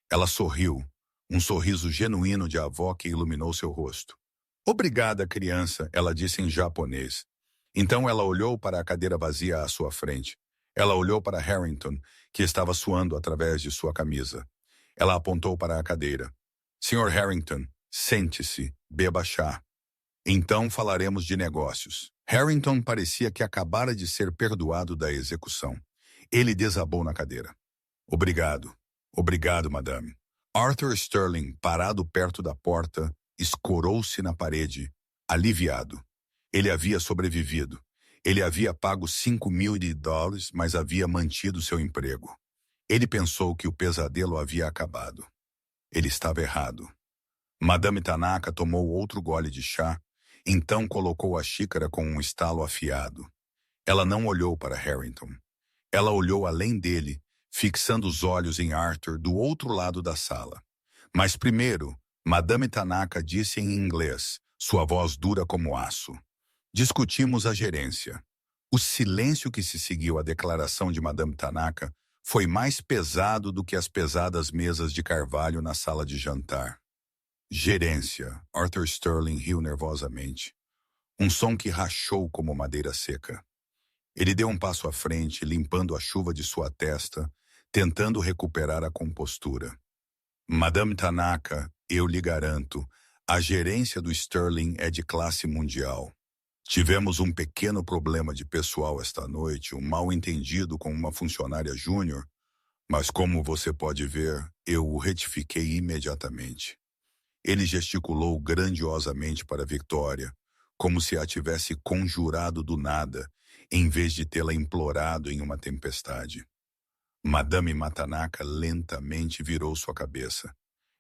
Ela sorriu, um sorriso genuíno de avó que iluminou seu rosto. Obrigada, criança, ela disse em japonês. Então ela olhou para a cadeira vazia à sua frente. Ela olhou para Harrington, que estava suando através de sua camisa. Ela apontou para a cadeira. Sr. Harrington, sente-se, beba chá. Então falaremos de negócios. Harrington parecia que acabara de ser perdoado da execução. Ele desabou na cadeira. Obrigado. Obrigado, madame. Arthur Sterling, parado perto da porta, escorou-se na parede, aliviado. Ele havia sobrevivido. Ele havia pago $5.000, mas havia mantido seu emprego. Ele pensou que o pesadelo havia acabado. Ele estava errado. Madame Tanaka tomou outro gole de chá, então colocou a xícara com um estalo afiado. Ela não olhou para Harrington. Ela olhou além dele, fixando os olhos em Arthur do outro lado da sala. Mas primeiro, Madame Tanaka disse em inglês, sua voz dura como aço. Discutimos a gerência. O silêncio que se seguiu à declaração de Madame Tanaka foi mais pesado do que as pesadas mesas de carvalho na sala de jantar. Gerência, Arthur Sterling riu nervosamente. Um som que rachou como madeira seca. Ele deu um passo à frente, limpando a chuva de sua testa, tentando recuperar a compostura. Madame Tanaka, eu lhe garanto, a gerência do Sterling é de classe mundial. Tivemos um pequeno problema de pessoal esta noite, um mal-entendido com uma funcionária júnior, mas como você pode ver, eu o retifiquei imediatamente. Ele gesticulou grandiosamente para Victoria, como se a tivesse conjurado do nada, em vez de tê-la implorado em uma tempestade. Madame Tanaka lentamente virou sua cabeça.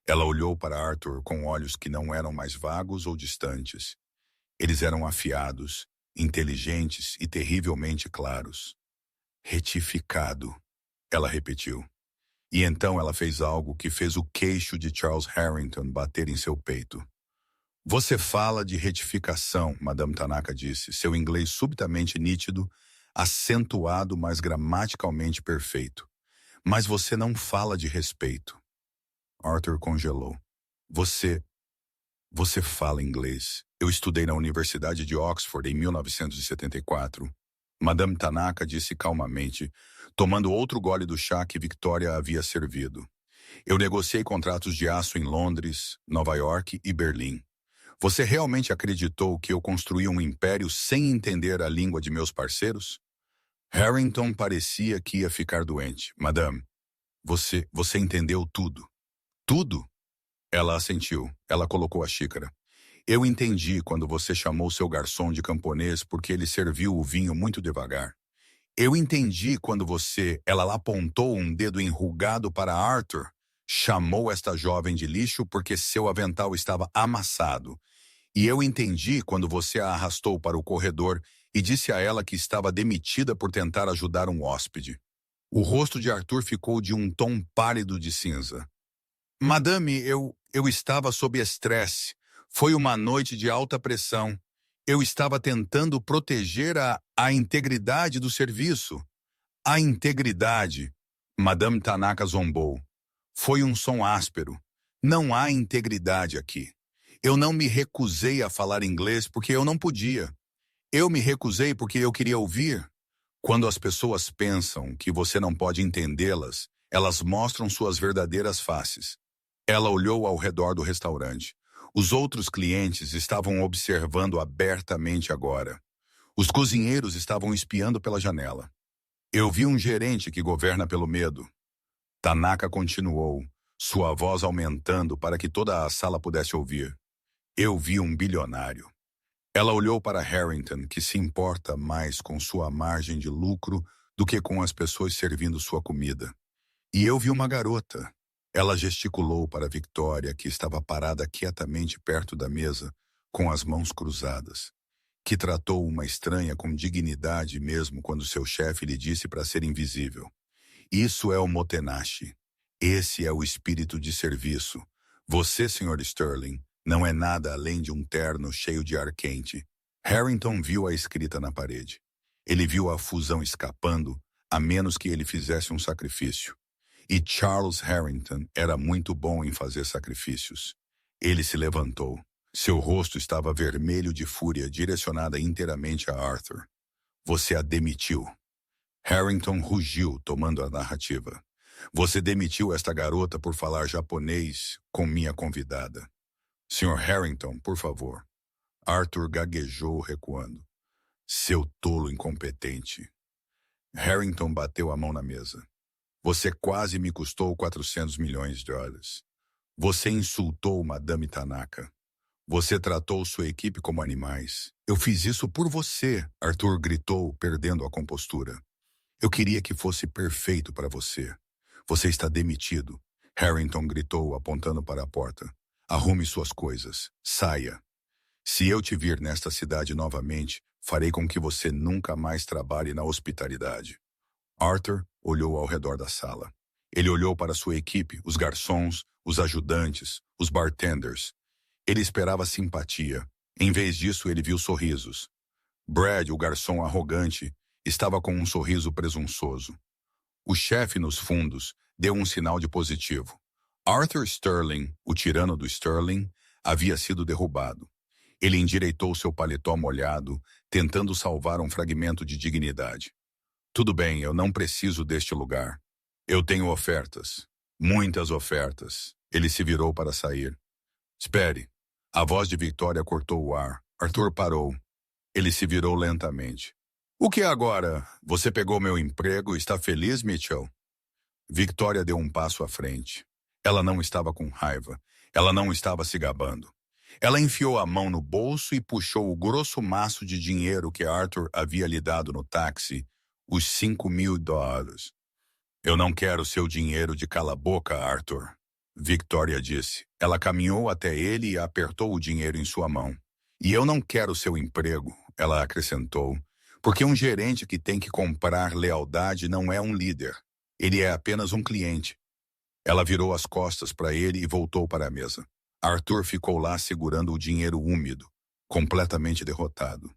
Ela olhou para Arthur com olhos que não eram mais vagos ou distantes. Eles eram afiados, inteligentes e terrivelmente claros. Retificado, ela repetiu. E então ela fez algo que fez o queixo de Charles Harrington bater em seu peito. Você fala de retificação, Madame Tanaka disse, seu inglês subitamente nítido, acentuado, mas gramaticalmente perfeito. Mas você não fala de respeito. Arthur congelou. Você fala inglês. Eu estudei na Universidade de Oxford em 1974. Madame Tanaka disse calmamente, tomando outro gole do chá que Victoria havia servido. Eu negociei contratos de aço em Londres, Nova York e Berlim. Você realmente acreditou que eu construí um império sem entender a língua de meus parceiros? Harrington parecia que ia ficar doente. Madame, você entendeu tudo. Tudo? Ela assentiu. Ela colocou a xícara. Eu entendi quando você chamou seu garçom de camponês porque ele serviu o vinho muito devagar. Eu entendi quando você, ela apontou um dedo enrugado para Arthur, chamou esta jovem de lixo porque seu avental estava amassado. E eu entendi quando você a arrastou para o corredor e disse a ela que estava demitida por tentar ajudar um hóspede. O rosto de Arthur ficou de um tom pálido de cinza. Madame, eu estava sob estresse. Foi uma noite de alta pressão. Eu estava tentando proteger a integridade do serviço. A integridade. Madame Tanaka zombou. Foi um som áspero. Não há integridade aqui. Eu não me recusei a falar inglês porque eu não podia. Eu me recusei porque eu queria ouvir. Quando as pessoas pensam que você não pode entendê-las, elas mostram suas verdadeiras faces. Ela olhou ao redor do restaurante. Os outros clientes estavam observando abertamente agora. Os cozinheiros estavam espiando pela janela. Eu vi um gerente que governa pelo medo. Tanaka continuou, sua voz aumentando para que toda a sala pudesse ouvir. Eu vi um bilionário. Ela olhou para Harrington, que se importa mais com sua margem de lucro do que com as pessoas servindo sua comida. E eu vi uma garota. Ela gesticulou para Victoria, que estava parada quietamente perto da mesa, com as mãos cruzadas, que tratou uma estranha com dignidade mesmo quando seu chefe lhe disse para ser invisível. Isso é o Motenashi. Esse é o espírito de serviço. Você, Sr. Sterling, não é nada além de um terno cheio de ar quente. Harrington viu a escrita na parede. Ele viu a fusão escapando, a menos que ele fizesse um sacrifício. E Charles Harrington era muito bom em fazer sacrifícios. Ele se levantou. Seu rosto estava vermelho de fúria, direcionada inteiramente a Arthur. Você a demitiu. Harrington rugiu, tomando a narrativa. Você demitiu esta garota por falar japonês com minha convidada. Sr. Harrington, por favor. Arthur gaguejou, recuando. Seu tolo incompetente. Harrington bateu a mão na mesa. Você quase me custou 400 milhões de dólares. Você insultou Madame Tanaka. Você tratou sua equipe como animais. Eu fiz isso por você, Arthur gritou, perdendo a compostura. Eu queria que fosse perfeito para você. Você está demitido. Harrington gritou, apontando para a porta. Arrume suas coisas. Saia. Se eu te vir nesta cidade novamente, farei com que você nunca mais trabalhe na hospitalidade. Arthur olhou ao redor da sala. Ele olhou para sua equipe, os garçons, os ajudantes, os bartenders. Ele esperava simpatia. Em vez disso, ele viu sorrisos. Brad, o garçom arrogante, estava com um sorriso presunçoso. O chefe nos fundos deu um sinal de positivo. Arthur Sterling, o tirano do Sterling, havia sido derrubado. Ele endireitou seu paletó molhado, tentando salvar um fragmento de dignidade. Tudo bem, eu não preciso deste lugar. Eu tenho ofertas. Muitas ofertas. Ele se virou para sair. Espere. A voz de Victoria cortou o ar. Arthur parou. Ele se virou lentamente. O que agora? Você pegou meu emprego e está feliz, Mitchell? Victoria deu um passo à frente. Ela não estava com raiva. Ela não estava se gabando. Ela enfiou a mão no bolso e puxou o grosso maço de dinheiro que Arthur havia lhe dado no táxi, os $5.000. Eu não quero seu dinheiro de cala-boca, Arthur, Victoria disse. Ela caminhou até ele e apertou o dinheiro em sua mão. E eu não quero seu emprego, ela acrescentou, porque um gerente que tem que comprar lealdade não é um líder. Ele é apenas um cliente. Ela virou as costas para ele e voltou para a mesa. Arthur ficou lá segurando o dinheiro úmido, completamente derrotado.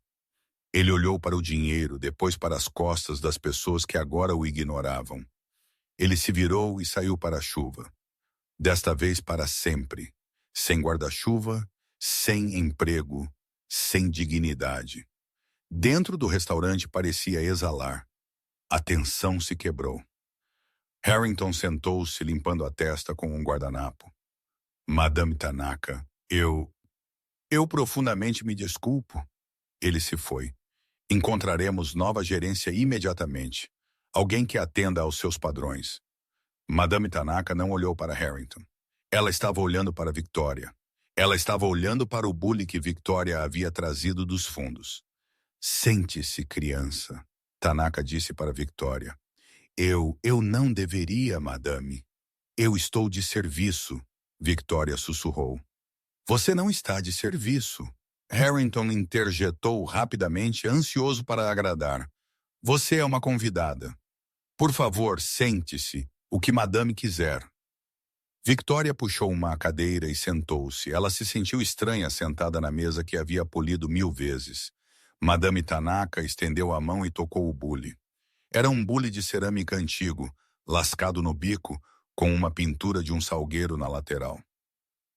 Ele olhou para o dinheiro, depois para as costas das pessoas que agora o ignoravam. Ele se virou e saiu para a chuva. Desta vez para sempre. Sem guarda-chuva, sem emprego, sem dignidade. Dentro do restaurante parecia exalar. A tensão se quebrou. Harrington sentou-se limpando a testa com um guardanapo. Madame Tanaka, eu profundamente me desculpo. Ele se foi. Encontraremos nova gerência imediatamente. Alguém que atenda aos seus padrões. Madame Tanaka não olhou para Harrington. Ela estava olhando para Victoria. Ela estava olhando para o bule que Victoria havia trazido dos fundos. Sente-se, criança, Tanaka disse para Victoria. Eu não deveria, madame. Eu estou de serviço, Victoria sussurrou. Você não está de serviço. Harrington interjetou rapidamente, ansioso para agradar. Você é uma convidada. Por favor, sente-se, o que madame quiser. Victoria puxou uma cadeira e sentou-se. Ela se sentiu estranha sentada na mesa que havia polido 1000 vezes. Madame Tanaka estendeu a mão e tocou o bule. Era um bule de cerâmica antigo, lascado no bico, com uma pintura de um salgueiro na lateral.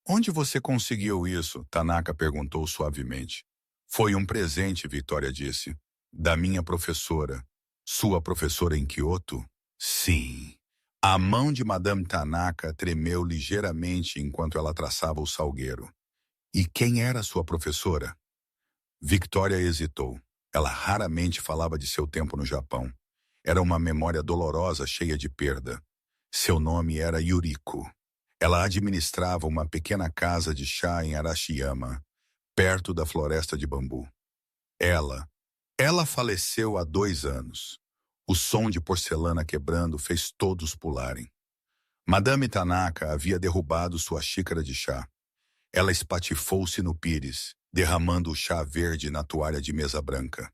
Onde você conseguiu isso? Tanaka perguntou suavemente. Foi um presente, Victoria disse. Da minha professora. Sua professora em Kyoto? Sim. A mão de Madame Tanaka tremeu ligeiramente enquanto ela traçava o salgueiro. E quem era sua professora? Victoria hesitou. Ela raramente falava de seu tempo no Japão. Era uma memória dolorosa, cheia de perda. Seu nome era Yuriko. Ela administrava uma pequena casa de chá em Arashiyama, perto da floresta de bambu. Ela faleceu há 2 anos. O som de porcelana quebrando fez todos pularem. Madame Tanaka havia derrubado sua xícara de chá. Ela espatifou-se no pires, derramando o chá verde na toalha de mesa branca.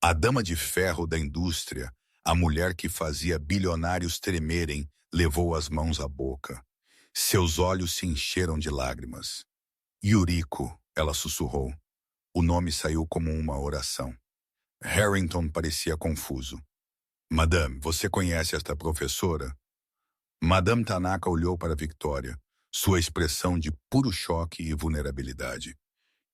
A dama de ferro da indústria, a mulher que fazia bilionários tremerem, levou as mãos à boca. Seus olhos se encheram de lágrimas. Yuriko, ela sussurrou. O nome saiu como uma oração. Harrington parecia confuso. Madame, você conhece esta professora? Madame Tanaka olhou para Victoria, sua expressão de puro choque e vulnerabilidade.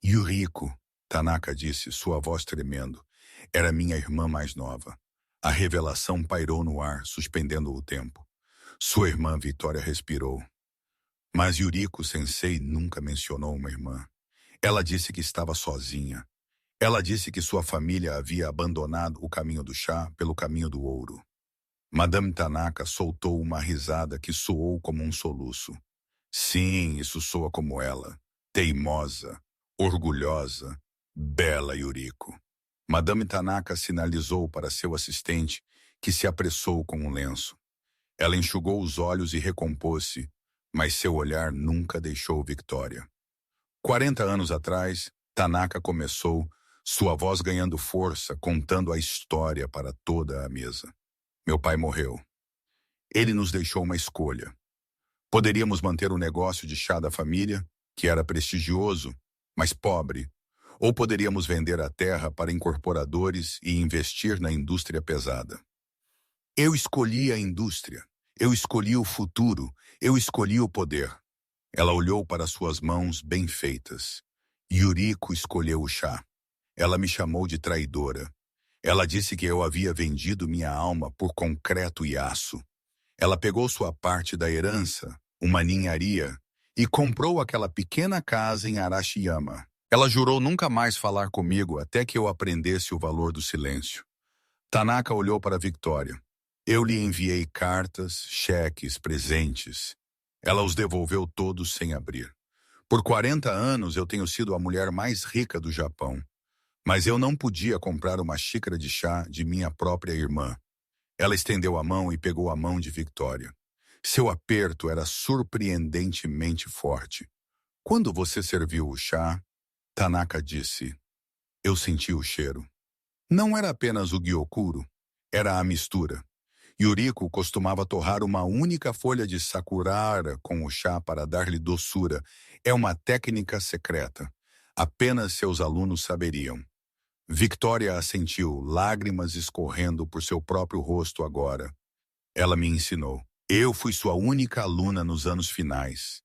Yuriko, Tanaka disse, sua voz tremendo. Era minha irmã mais nova. A revelação pairou no ar, suspendendo o tempo. Sua irmã Victoria respirou. Mas Yuriko-sensei nunca mencionou uma irmã. Ela disse que estava sozinha. Ela disse que sua família havia abandonado o caminho do chá pelo caminho do ouro. Madame Tanaka soltou uma risada que soou como um soluço. Sim, isso soa como ela. Teimosa, orgulhosa, bela Yuriko. Madame Tanaka sinalizou para seu assistente, que se apressou com um lenço. Ela enxugou os olhos e recompôs-se, mas seu olhar nunca deixou Victoria. 40 anos atrás, Tanaka começou, sua voz ganhando força, contando a história para toda a mesa. Meu pai morreu. Ele nos deixou uma escolha. Poderíamos manter o negócio de chá da família, que era prestigioso, mas pobre, ou poderíamos vender a terra para incorporadores e investir na indústria pesada. Eu escolhi a indústria. Eu escolhi o futuro. Eu escolhi o poder. Ela olhou para suas mãos bem feitas. Yuriko escolheu o chá. Ela me chamou de traidora. Ela disse que eu havia vendido minha alma por concreto e aço. Ela pegou sua parte da herança, uma ninharia, e comprou aquela pequena casa em Arashiyama. Ela jurou nunca mais falar comigo até que eu aprendesse o valor do silêncio. Tanaka olhou para Victoria. Eu lhe enviei cartas, cheques, presentes. Ela os devolveu todos sem abrir. Por 40 anos eu tenho sido a mulher mais rica do Japão. Mas eu não podia comprar uma xícara de chá de minha própria irmã. Ela estendeu a mão e pegou a mão de Victoria. Seu aperto era surpreendentemente forte. Quando você serviu o chá, Tanaka disse, eu senti o cheiro. Não era apenas o gyokuro, era a mistura. Yuriko costumava torrar uma única folha de sakura com o chá para dar-lhe doçura. É uma técnica secreta. Apenas seus alunos saberiam. Victoria assentiu, lágrimas escorrendo por seu próprio rosto agora. Ela me ensinou. Eu fui sua única aluna nos anos finais.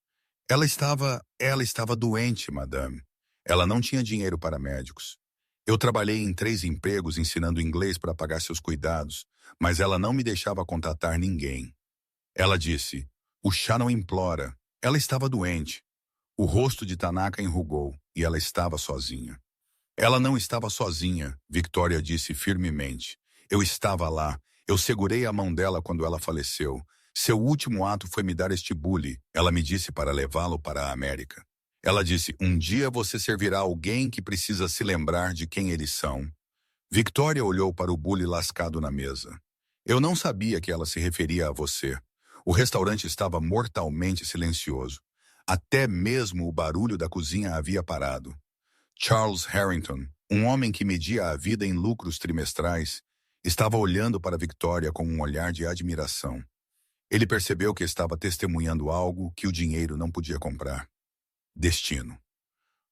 Ela estava doente, madame. Ela não tinha dinheiro para médicos. Eu trabalhei em 3 empregos ensinando inglês para pagar seus cuidados, mas ela não me deixava contatar ninguém. Ela disse, o chá não implora. Ela estava doente. O rosto de Tanaka enrugou e ela estava sozinha. Ela não estava sozinha, Victoria disse firmemente. Eu estava lá. Eu segurei a mão dela quando ela faleceu. Seu último ato foi me dar este bule. Ela me disse para levá-lo para a América. Ela disse, um dia você servirá alguém que precisa se lembrar de quem eles são. Victoria olhou para o bule lascado na mesa. Eu não sabia que ela se referia a você. O restaurante estava mortalmente silencioso. Até mesmo o barulho da cozinha havia parado. Charles Harrington, um homem que media a vida em lucros trimestrais, estava olhando para Victoria com um olhar de admiração. Ele percebeu que estava testemunhando algo que o dinheiro não podia comprar. Destino.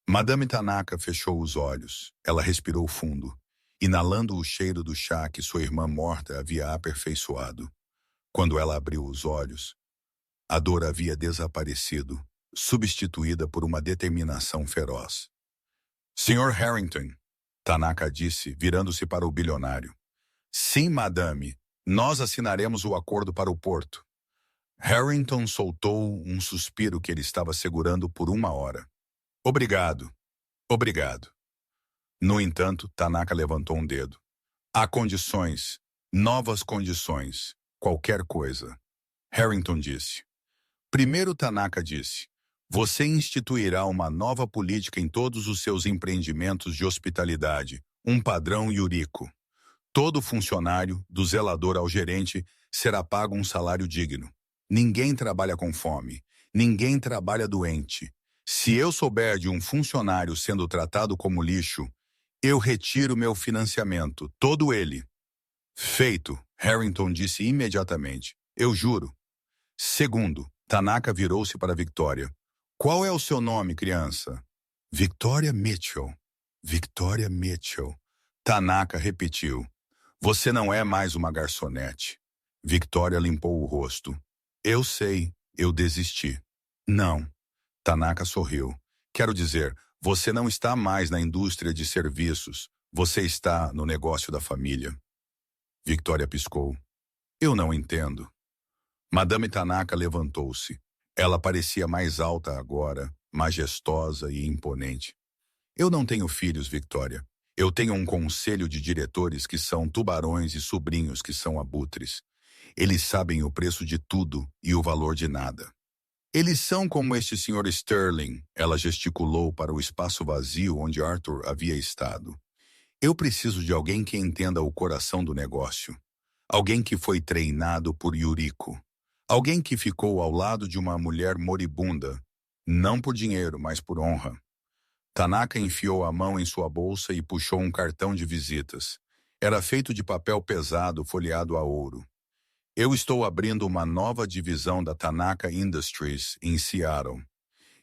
Madame Tanaka fechou os olhos. Ela respirou fundo, inalando o cheiro do chá que sua irmã morta havia aperfeiçoado. Quando ela abriu os olhos, a dor havia desaparecido, substituída por uma determinação feroz. Sr. Harrington, Tanaka disse, virando-se para o bilionário. Sim, madame, nós assinaremos o acordo para o porto. Harrington soltou um suspiro que ele estava segurando por 1 hora. Obrigado, obrigado. No entanto, Tanaka levantou um dedo. Há condições, novas condições, qualquer coisa. Harrington disse. Primeiro Tanaka disse, você instituirá uma nova política em todos os seus empreendimentos de hospitalidade, um padrão Yuriko. Todo funcionário, do zelador ao gerente, será pago um salário digno. Ninguém trabalha com fome, ninguém trabalha doente. Se eu souber de um funcionário sendo tratado como lixo, eu retiro meu financiamento, todo ele. Feito, Harrington disse imediatamente. Eu juro. Segundo, Tanaka virou-se para Victoria. Qual é o seu nome, criança? Victoria Mitchell. Victoria Mitchell. Tanaka repetiu. Você não é mais uma garçonete. Victoria limpou o rosto. Eu sei, eu desisti. Não. Tanaka sorriu. Quero dizer, você não está mais na indústria de serviços. Você está no negócio da família. Victoria piscou. Eu não entendo. Madame Tanaka levantou-se. Ela parecia mais alta agora, majestosa e imponente. Eu não tenho filhos, Victoria. Eu tenho um conselho de diretores que são tubarões e sobrinhos que são abutres. Eles sabem o preço de tudo e o valor de nada. Eles são como este Sr. Sterling, ela gesticulou para o espaço vazio onde Arthur havia estado. Eu preciso de alguém que entenda o coração do negócio. Alguém que foi treinado por Yuriko. Alguém que ficou ao lado de uma mulher moribunda, não por dinheiro, mas por honra. Tanaka enfiou a mão em sua bolsa e puxou um cartão de visitas. Era feito de papel pesado folheado a ouro. Eu estou abrindo uma nova divisão da Tanaka Industries em Seattle.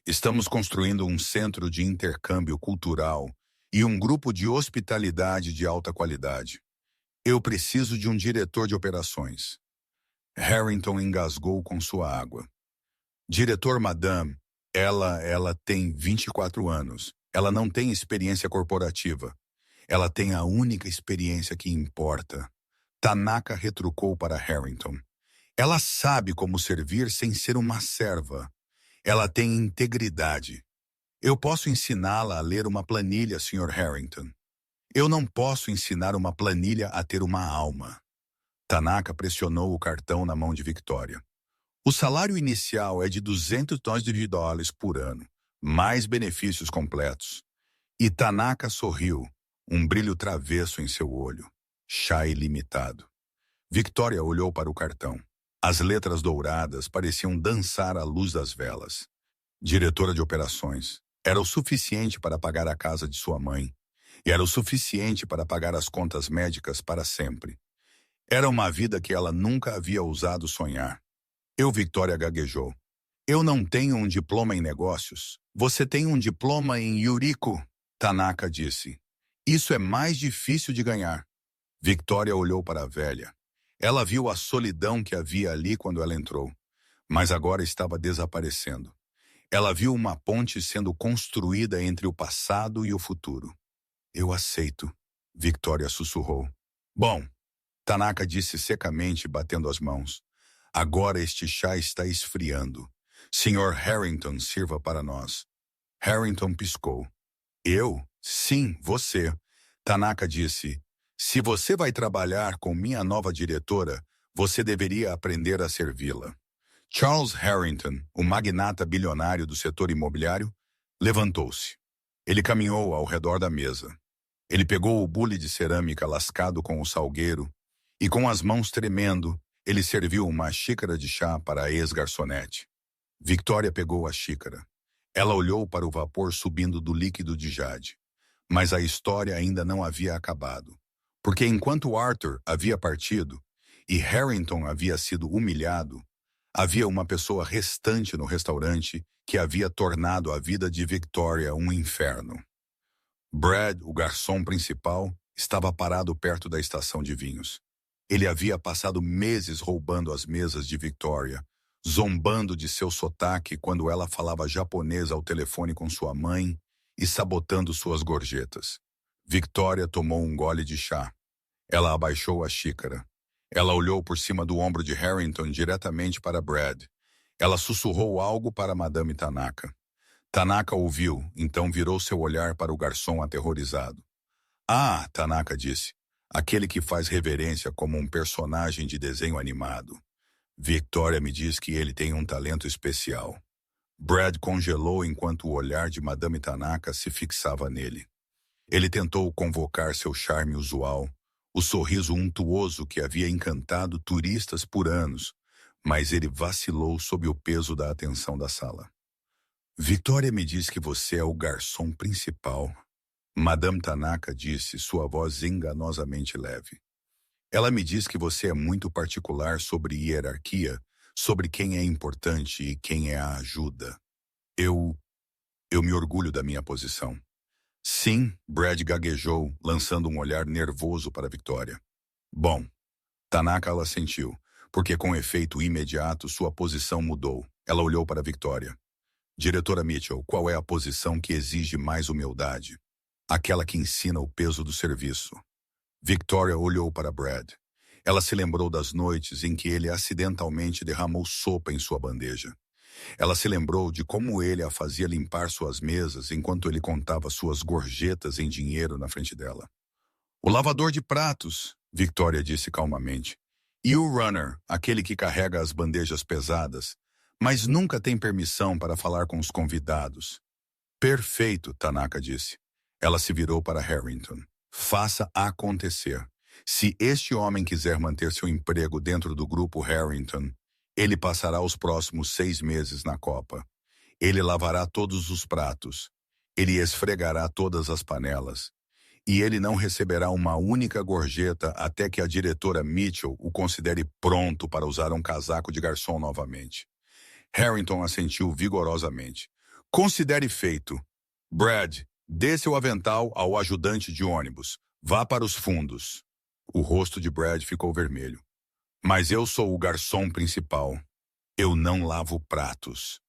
Estamos construindo um centro de intercâmbio cultural e um grupo de hospitalidade de alta qualidade. Eu preciso de um diretor de operações. Harrington engasgou com sua água. Diretor, madame, ela tem 24 anos. Ela não tem experiência corporativa. Ela tem a única experiência que importa. Tanaka retrucou para Harrington. Ela sabe como servir sem ser uma serva. Ela tem integridade. Eu posso ensiná-la a ler uma planilha, Sr. Harrington. Eu não posso ensinar uma planilha a ter uma alma. Tanaka pressionou o cartão na mão de Victoria. O salário inicial é de $200 por ano, mais benefícios completos. E Tanaka sorriu, um brilho travesso em seu olho. Chá ilimitado. Victoria olhou para o cartão. As letras douradas pareciam dançar à luz das velas. Diretora de operações. Era o suficiente para pagar a casa de sua mãe. E era o suficiente para pagar as contas médicas para sempre. Era uma vida que ela nunca havia ousado sonhar. Victoria gaguejou. Eu não tenho um diploma em negócios. Você tem um diploma em Yuriko, Tanaka disse. Isso é mais difícil de ganhar. Victoria olhou para a velha. Ela viu a solidão que havia ali quando ela entrou, mas agora estava desaparecendo. Ela viu uma ponte sendo construída entre o passado e o futuro. Eu aceito, Victoria sussurrou. Bom, Tanaka disse secamente, batendo as mãos. Agora este chá está esfriando. Sr. Harrington, sirva para nós. Harrington piscou. Eu? Sim, você. Tanaka disse. Se você vai trabalhar com minha nova diretora, você deveria aprender a servi-la. Charles Harrington, o magnata bilionário do setor imobiliário, levantou-se. Ele caminhou ao redor da mesa. Ele pegou o bule de cerâmica lascado com o salgueiro e, com as mãos tremendo, ele serviu uma xícara de chá para a ex-garçonete. Victoria pegou a xícara. Ela olhou para o vapor subindo do líquido de jade. Mas a história ainda não havia acabado. Porque enquanto Arthur havia partido e Harrington havia sido humilhado, havia uma pessoa restante no restaurante que havia tornado a vida de Victoria um inferno. Brad, o garçom principal, estava parado perto da estação de vinhos. Ele havia passado meses roubando as mesas de Victoria, zombando de seu sotaque quando ela falava japonês ao telefone com sua mãe e sabotando suas gorjetas. Victoria tomou um gole de chá. Ela abaixou a xícara. Ela olhou por cima do ombro de Harrington diretamente para Brad. Ela sussurrou algo para Madame Tanaka. Tanaka ouviu, então virou seu olhar para o garçom aterrorizado. Ah, Tanaka disse, aquele que faz reverência como um personagem de desenho animado. Victoria me diz que ele tem um talento especial. Brad congelou enquanto o olhar de Madame Tanaka se fixava nele. Ele tentou convocar seu charme usual, o sorriso untuoso que havia encantado turistas por anos, mas ele vacilou sob o peso da atenção da sala. Victoria me diz que você é o garçom principal. Madame Tanaka disse, sua voz enganosamente leve. Ela me diz que você é muito particular sobre hierarquia, sobre quem é importante e quem é a ajuda. Eu me orgulho da minha posição. Sim, Brad gaguejou, lançando um olhar nervoso para Victoria. Bom, Tanaka ela sentiu, porque com efeito imediato sua posição mudou. Ela olhou para Victoria. Diretora Mitchell, qual é a posição que exige mais humildade? Aquela que ensina o peso do serviço. Victoria olhou para Brad. Ela se lembrou das noites em que ele acidentalmente derramou sopa em sua bandeja. Ela se lembrou de como ele a fazia limpar suas mesas enquanto ele contava suas gorjetas em dinheiro na frente dela. O lavador de pratos, Victoria disse calmamente. E o runner, aquele que carrega as bandejas pesadas, mas nunca tem permissão para falar com os convidados. Perfeito, Tanaka disse. Ela se virou para Harrington. Faça acontecer. Se este homem quiser manter seu emprego dentro do grupo Harrington, ele passará os próximos 6 meses na Copa. Ele lavará todos os pratos. Ele esfregará todas as panelas. E ele não receberá uma única gorjeta até que a diretora Mitchell o considere pronto para usar um casaco de garçom novamente. Harrington assentiu vigorosamente. Considere feito. Brad, dê seu avental ao ajudante de ônibus. Vá para os fundos. O rosto de Brad ficou vermelho. Mas eu sou o garçom principal. Eu não lavo pratos.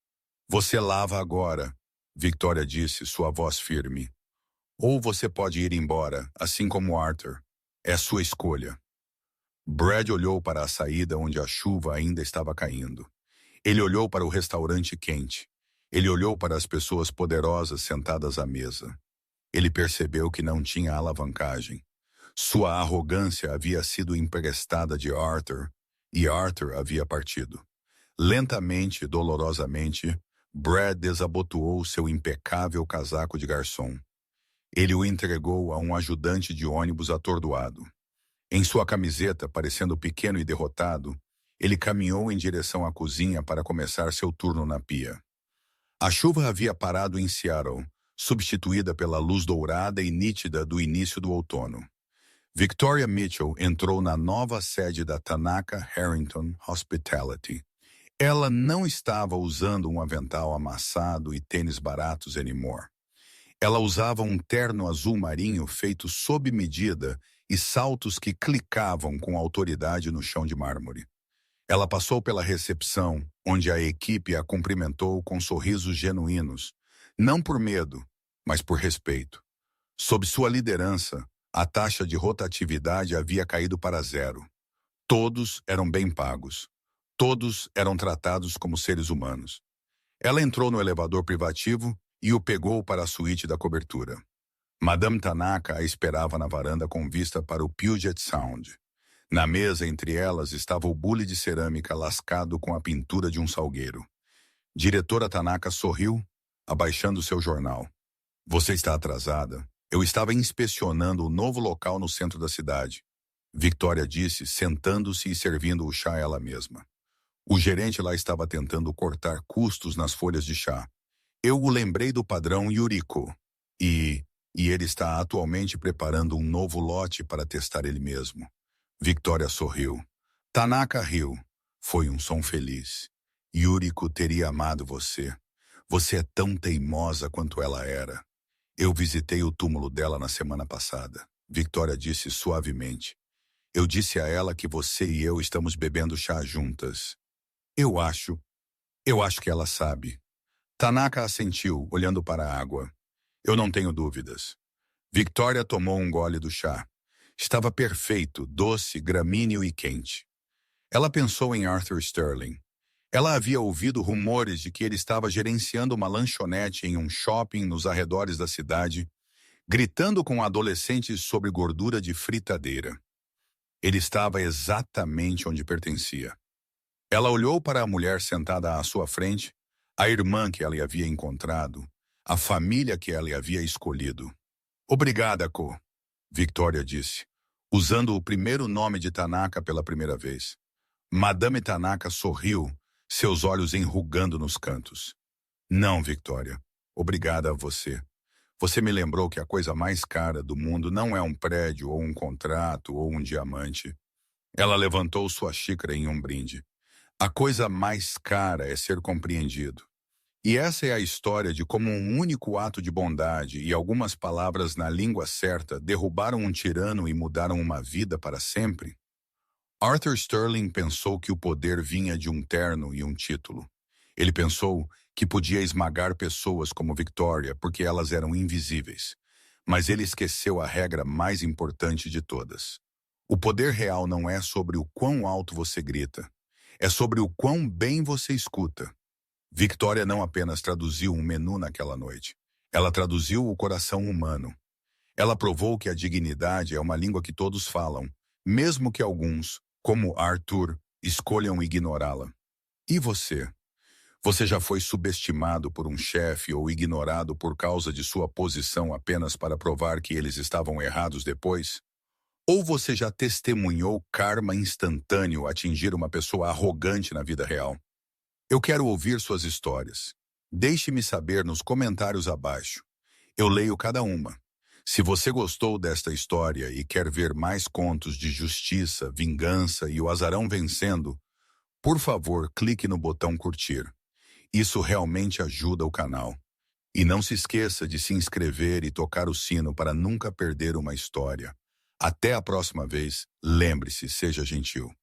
Você lava agora, Victoria disse, sua voz firme. Ou você pode ir embora, assim como Arthur. É sua escolha. Brad olhou para a saída onde a chuva ainda estava caindo. Ele olhou para o restaurante quente. Ele olhou para as pessoas poderosas sentadas à mesa. Ele percebeu que não tinha alavancagem. Sua arrogância havia sido emprestada de Arthur, e Arthur havia partido. Lentamente e dolorosamente, Brad desabotoou seu impecável casaco de garçom. Ele o entregou a um ajudante de ônibus atordoado. Em sua camiseta, parecendo pequeno e derrotado, ele caminhou em direção à cozinha para começar seu turno na pia. A chuva havia parado em Seattle, substituída pela luz dourada e nítida do início do outono. Victoria Mitchell entrou na nova sede da Tanaka Harrington Hospitality. Ela não estava usando um avental amassado e tênis baratos anymore. Ela usava um terno azul marinho feito sob medida e saltos que clicavam com autoridade no chão de mármore. Ela passou pela recepção, onde a equipe a cumprimentou com sorrisos genuínos, não por medo, mas por respeito. Sob sua liderança, a taxa de rotatividade havia caído para zero. Todos eram bem pagos. Todos eram tratados como seres humanos. Ela entrou no elevador privativo e o pegou para a suíte da cobertura. Madame Tanaka a esperava na varanda com vista para o Puget Sound. Na mesa entre elas estava o bule de cerâmica lascado com a pintura de um salgueiro. Diretora Tanaka sorriu, abaixando seu jornal. Você está atrasada? Eu estava inspecionando o novo local no centro da cidade. Victoria disse, sentando-se e servindo o chá ela mesma. O gerente lá estava tentando cortar custos nas folhas de chá. Eu o lembrei do padrão Yuriko. E ele está atualmente preparando um novo lote para testar ele mesmo. Victoria sorriu. Tanaka riu. Foi um som feliz. Yuriko teria amado você. Você é tão teimosa quanto ela era. Eu visitei o túmulo dela na semana passada. Victoria disse suavemente. Eu disse a ela que você e eu estamos bebendo chá juntas. Eu acho que ela sabe. Tanaka assentiu, olhando para a água. Eu não tenho dúvidas. Victoria tomou um gole do chá. Estava perfeito, doce, gramíneo e quente. Ela pensou em Arthur Sterling. Ela havia ouvido rumores de que ele estava gerenciando uma lanchonete em um shopping nos arredores da cidade, gritando com adolescentes sobre gordura de fritadeira. Ele estava exatamente onde pertencia. Ela olhou para a mulher sentada à sua frente, a irmã que ela havia encontrado, a família que ela havia escolhido. Obrigada, Ko, Victoria disse, usando o primeiro nome de Tanaka pela primeira vez. Madame Tanaka sorriu, seus olhos enrugando nos cantos. Não, Victoria. Obrigada a você. Você me lembrou que a coisa mais cara do mundo não é um prédio ou um contrato ou um diamante. Ela levantou sua xícara em um brinde. A coisa mais cara é ser compreendido. E essa é a história de como um único ato de bondade e algumas palavras na língua certa derrubaram um tirano e mudaram uma vida para sempre. Arthur Sterling pensou que o poder vinha de um terno e um título. Ele pensou que podia esmagar pessoas como Victoria porque elas eram invisíveis. Mas ele esqueceu a regra mais importante de todas. O poder real não é sobre o quão alto você grita. É sobre o quão bem você escuta. Victoria não apenas traduziu um menu naquela noite. Ela traduziu o coração humano. Ela provou que a dignidade é uma língua que todos falam, mesmo que alguns, como Arthur, escolham ignorá-la. E você? Você já foi subestimado por um chefe ou ignorado por causa de sua posição apenas para provar que eles estavam errados depois? Ou você já testemunhou karma instantâneo atingir uma pessoa arrogante na vida real? Eu quero ouvir suas histórias. Deixe-me saber nos comentários abaixo. Eu leio cada uma. Se você gostou desta história e quer ver mais contos de justiça, vingança e o azarão vencendo, por favor, clique no botão curtir. Isso realmente ajuda o canal. E não se esqueça de se inscrever e tocar o sino para nunca perder uma história. Até a próxima vez, lembre-se, seja gentil.